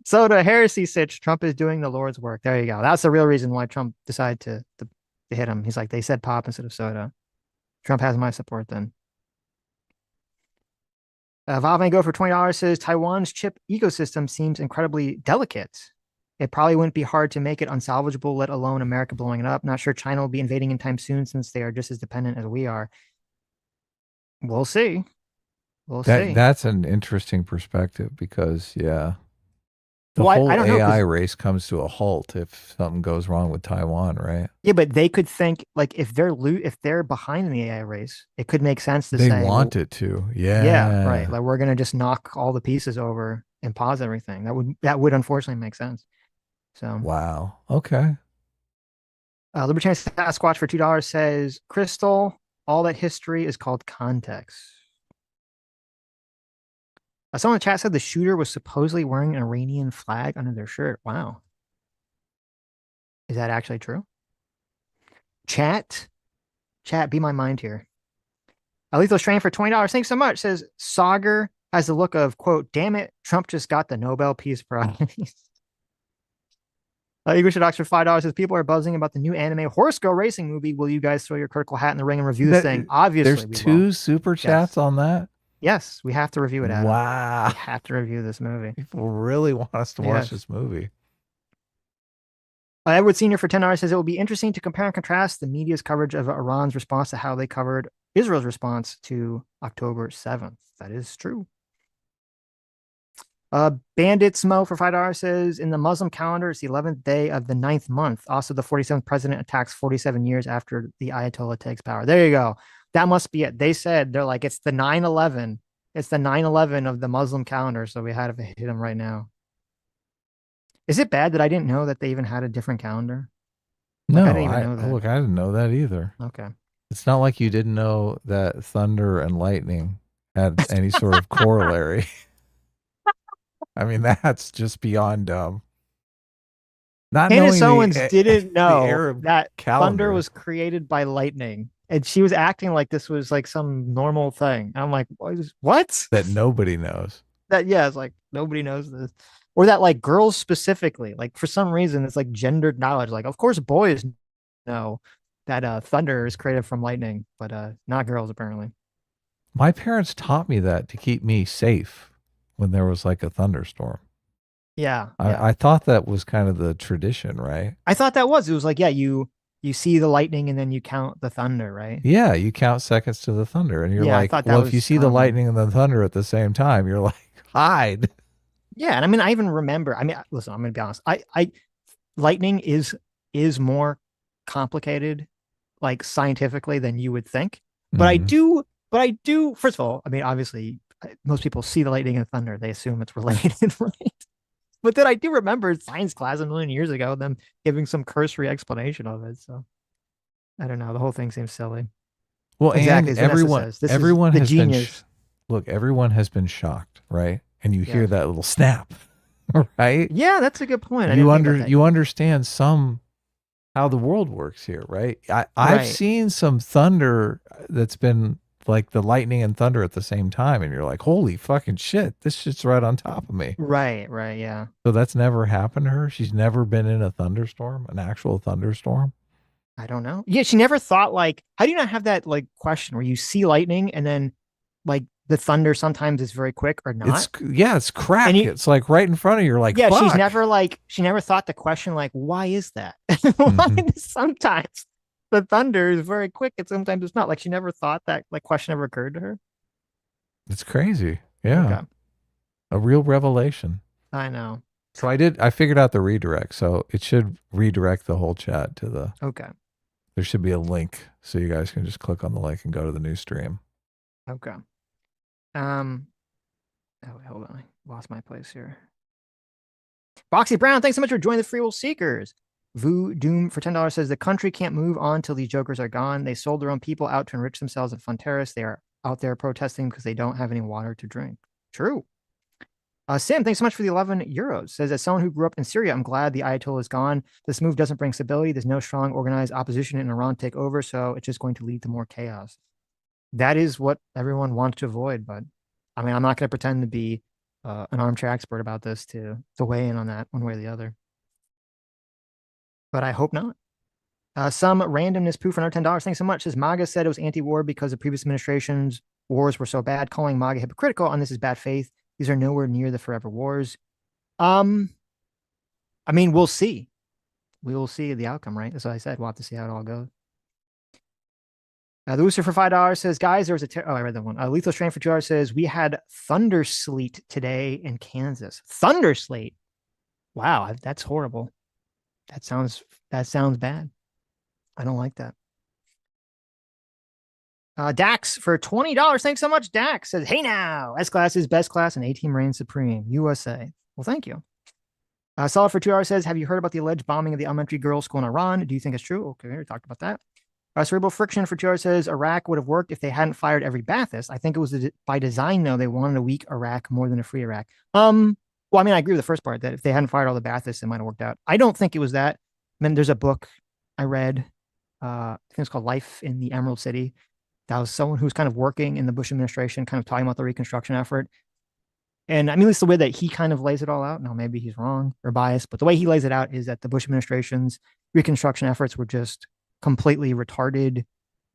Soda, heresy, Sitch. Trump is doing the Lord's work. There you go. That's the real reason why Trump decided to hit him. He's like, they said pop instead of soda. Trump has my support then. Valve Go for $20 says Taiwan's chip ecosystem seems incredibly delicate. It probably wouldn't be hard to make it unsalvageable, let alone America blowing it up. Not sure China will be invading anytime soon since they are just as dependent as we are. We'll see. We'll see. That's an interesting perspective because, the whole I don't AI know, race comes to a halt if something goes wrong with Taiwan, right? Yeah, but they could think like if they're behind in the AI race, it could make sense to say they want it to. Yeah, right. Like we're gonna just knock all the pieces over and pause everything. That would unfortunately make sense. So wow. Okay. Libertarian Sasquatch for $2 says, Crystal, all that history is called context. Someone in the chat said the shooter was supposedly wearing an Iranian flag under their shirt. Wow. Is that actually true? Chat, chat, be my mind here. Lethal Strain for $20. Thanks so much. Says Sauger has the look of, quote, damn it, Trump just got the Nobel Peace Prize. Eagle Should for $5 says people are buzzing about the new anime Horse Girl Racing movie. Will you guys throw your critical hat in the ring and review this thing? Obviously, There's we two will. super chats on that. Yes, we have to review it, Adam. Wow. We have to review this movie. People really want us to watch this movie. Edward Sr. for $10 says it will be interesting to compare and contrast the media's coverage of Iran's response to how they covered Israel's response to October 7th. That is true. Bandit Smo for $5 says in the Muslim calendar, it's the 11th day of the 9th month. Also, the 47th president attacks 47 years after the Ayatollah takes power. There you go. That must be it. They said they're like, it's the 9/11. It's the 9/11 of the Muslim calendar. So we had to hit them right now. Is it bad that I didn't know that they even had a different calendar? No, I didn't even know that. Look, I didn't know that either. Okay. It's not like you didn't know that thunder and lightning had any sort of corollary. I mean, that's just beyond dumb. Not Candace knowing Owens didn't know that calendar. thunder was created by lightning. And she was acting like this was like some normal thing. I'm like, what? That nobody knows. It's like nobody knows this. Or that like girls specifically, like for some reason, it's like gendered knowledge. Like, of course, boys know that thunder is created from lightning, but not girls apparently. My parents taught me that to keep me safe when there was like a thunderstorm. Yeah. I thought that was kind of the tradition, right? I thought that was. It was like, yeah, you see the lightning and then you count the thunder, right? Yeah, you count seconds to the thunder, and you're like, well, if you see the lightning and the thunder at the same time, you're like, hide. Yeah, and I mean, I even remember. I mean, listen, I'm gonna be honest. Lightning is more complicated, like scientifically, than you would think. But I do. First of all, I mean, obviously, most people see the lightning and thunder, they assume it's related, right? But then I do remember science class a million years ago, them giving some cursory explanation of it. So I don't know. The whole thing seems silly. Well, exactly. And everyone has been everyone has been shocked, right? And you hear that little snap, right? Yeah, that's a good point. You understand how the world works here, right? I've seen some thunder that's been like the lightning and thunder at the same time, and you're like, holy fucking shit, this shit's right on top of me. Right, yeah. So that's never happened to her? She's never been in a thunderstorm, an actual thunderstorm? I don't know. Yeah, she never thought like, how do you not have that like question where you see lightning and then like the thunder sometimes is very quick or not? It's crack. It's like right in front of you. You're like, yeah, fuck. she never thought the question like, why is that? Why sometimes the thunder is very quick and sometimes it's not? Like she never thought that like question ever occurred to her. It's crazy. Yeah. Okay. A real revelation. I know. So I figured out the redirect. So it should redirect the whole chat to the. Okay. There should be a link so you guys can just click on the link and go to the new stream. Okay. Oh, wait, hold on. I lost my place here. Boxy Brown, thanks so much for joining the Free Will Seekers. Vu Doom for $10 says the country can't move on till these jokers are gone. They sold their own people out to enrich themselves in Fonterras. They are out there protesting because they don't have any water to drink. True. Sam, thanks so much for the 11 euros. Says, as someone who grew up in Syria, I'm glad the Ayatollah is gone. This move doesn't bring stability. There's no strong organized opposition in Iran take over, so it's just going to lead to more chaos. That is what everyone wants to avoid. But I mean, I'm not going to pretend to be an armchair expert about this to weigh in on that one way or the other. But I hope not. Some randomness poof for another $10. Thanks so much. Says MAGA said it was anti-war because the previous administration's wars were so bad. Calling MAGA hypocritical on this is bad faith. These are nowhere near the forever wars. I mean, we'll see. We will see the outcome, right? That's what I said. We'll have to see how it all goes. The Rooster for $5 says, guys, there was I read that one. Lethal Strain for $2 says, we had thunder sleet today in Kansas. Thunder sleet. Wow, that's horrible. That sounds bad. I don't like that. Dax for $20. Thanks so much. Dax says, hey now, S-Class is best class and A-Team reigns supreme. USA. Well, thank you. Solid for $2 says, have you heard about the alleged bombing of the elementary girls' school in Iran? Do you think it's true? Okay, we talked about that. Cerebral Friction for 2 hours says Iraq would have worked if they hadn't fired every Ba'athist. I think it was by design, though. They wanted a weak Iraq more than a free Iraq. Well, I mean, I agree with the first part that if they hadn't fired all the Baathists, it might have worked out. I don't think it was that. I mean, there's a book I read. I think it's called Life in the Emerald City. That was someone who's kind of working in the Bush administration, kind of talking about the reconstruction effort. And I mean, at least the way that he kind of lays it all out. Now, maybe he's wrong or biased, but the way he lays it out is that the Bush administration's reconstruction efforts were just completely retarded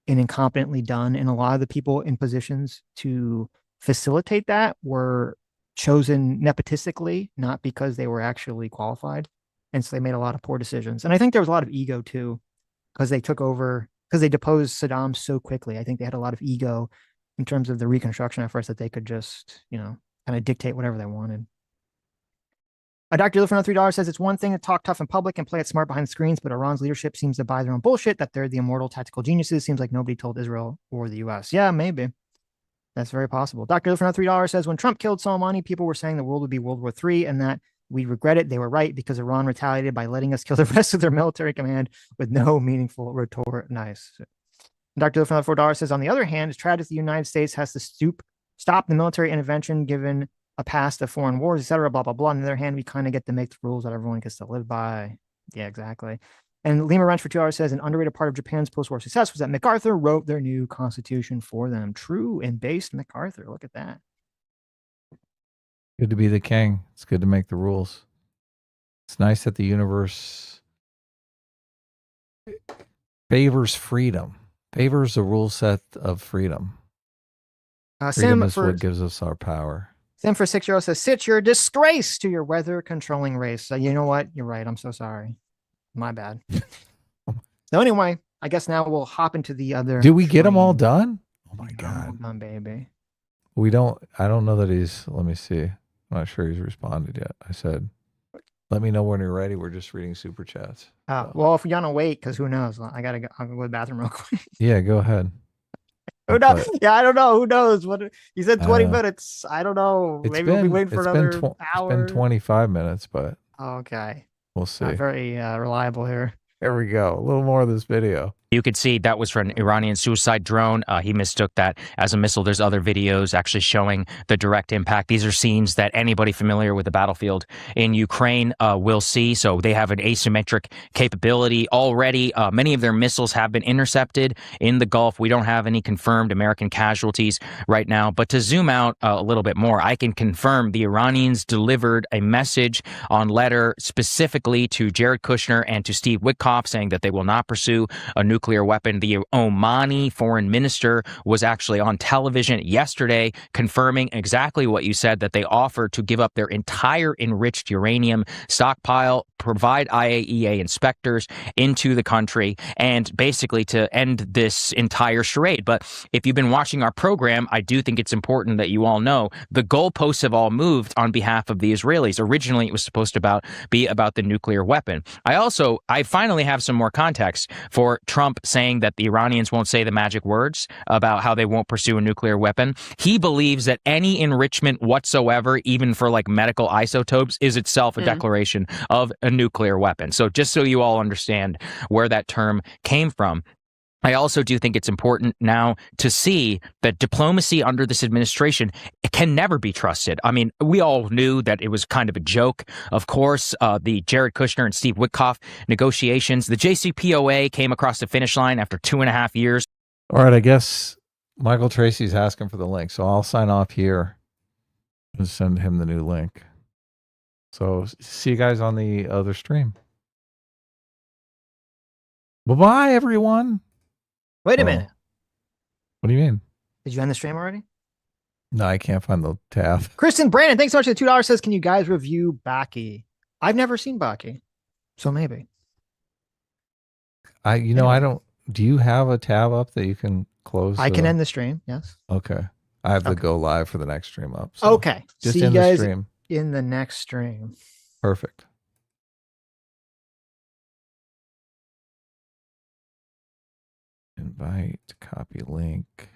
and incompetently done. And a lot of the people in positions to facilitate that were chosen nepotistically, not because they were actually qualified. And so they made a lot of poor decisions. And I think there was a lot of ego too, because they took over, because they deposed Saddam so quickly. I think they had a lot of ego in terms of the reconstruction efforts that they could just, kind of dictate whatever they wanted. Dr. Lill for another $3 says it's one thing to talk tough in public and play it smart behind the screens, but Iran's leadership seems to buy their own bullshit that they're the immortal tactical geniuses. Seems like nobody told Israel or the US. Yeah, maybe. That's very possible. Dr. Lill for another $3 says when Trump killed Soleimani, people were saying the world would be World War III and that we regret it. They were right because Iran retaliated by letting us kill the rest of their military command with no meaningful retort. Nice. Dr. Lill for another $4 says, on the other hand, it's tragic the United States has to stop the military intervention given a past of foreign wars, etc., blah, blah, blah. On the other hand, we kind of get to make the rules that everyone gets to live by. Yeah, exactly. And Lima Wrench for 2 hours says an underrated part of Japan's post-war success was that MacArthur wrote their new constitution for them. True and based MacArthur. Look at that. Good to be the king. It's good to make the rules. It's nice that the universe favors freedom, favors the rule set of freedom. Freedom is what gives us our power. Sam for 6 says, Sitch, you're a disgrace to your weather controlling race. So you know what? You're right. I'm so sorry. My bad. So anyway, I guess now we'll hop into the other. Did we get them all done? Oh my God. All done, baby. I don't know that let me see. I'm not sure he's responded yet. I said, let me know when you're ready. We're just reading super chats. Well, if you're gonna wait, because who knows? I'll go to the bathroom real quick. Yeah, go ahead. Who knows? Yeah, I don't know. Who knows? What he said 20 minutes. I don't know. Maybe we'll be waiting for another hour. It's been 25 minutes, but okay. We'll see. Not very reliable here. There we go. A little more of this video. You could see that was for an Iranian suicide drone. He mistook that as a missile. There's other videos actually showing the direct impact. These are scenes that anybody familiar with the battlefield in Ukraine will see. So they have an asymmetric capability already. Many of their missiles have been intercepted in the Gulf. We don't have any confirmed American casualties right now. But to zoom out a little bit more, I can confirm the Iranians delivered a message on letter specifically to Jared Kushner and to Steve Witkoff saying that they will not pursue a nuclear weapon. The Omani foreign minister was actually on television yesterday confirming exactly what you said, that they offered to give up their entire enriched uranium stockpile, provide IAEA inspectors into the country, and basically to end this entire charade. But if you've been watching our program, I do think it's important that you all know the goalposts have all moved on behalf of the Israelis. Originally, it was supposed to be about the nuclear weapon. I finally have some more context for Trump saying that the Iranians won't say the magic words about how they won't pursue a nuclear weapon. He believes that any enrichment whatsoever, even for like medical isotopes, is itself a declaration of a nuclear weapon. So just so you all understand where that term came from. I also do think it's important now to see that diplomacy under this administration can never be trusted. I mean, we all knew that it was kind of a joke. Of course, the Jared Kushner and Steve Witkoff negotiations, the JCPOA came across the finish line after 2.5 years. All right, I guess Michael Tracy's asking for the link, so I'll sign off here and send him the new link. So see you guys on the other stream. Bye-bye, everyone. Wait a minute. What do you mean? Did you end the stream already? No, I can't find the tab. Kristen Brandon, thanks so much for the $2 says, can you guys review Baki? I've never seen Baki, so maybe. I don't. Do you have a tab up that you can close? I can end the stream. Yes. Okay. I have to go live for the next stream up. So okay. Just see in you guys the stream. In the next stream. Perfect. Invite, copy link.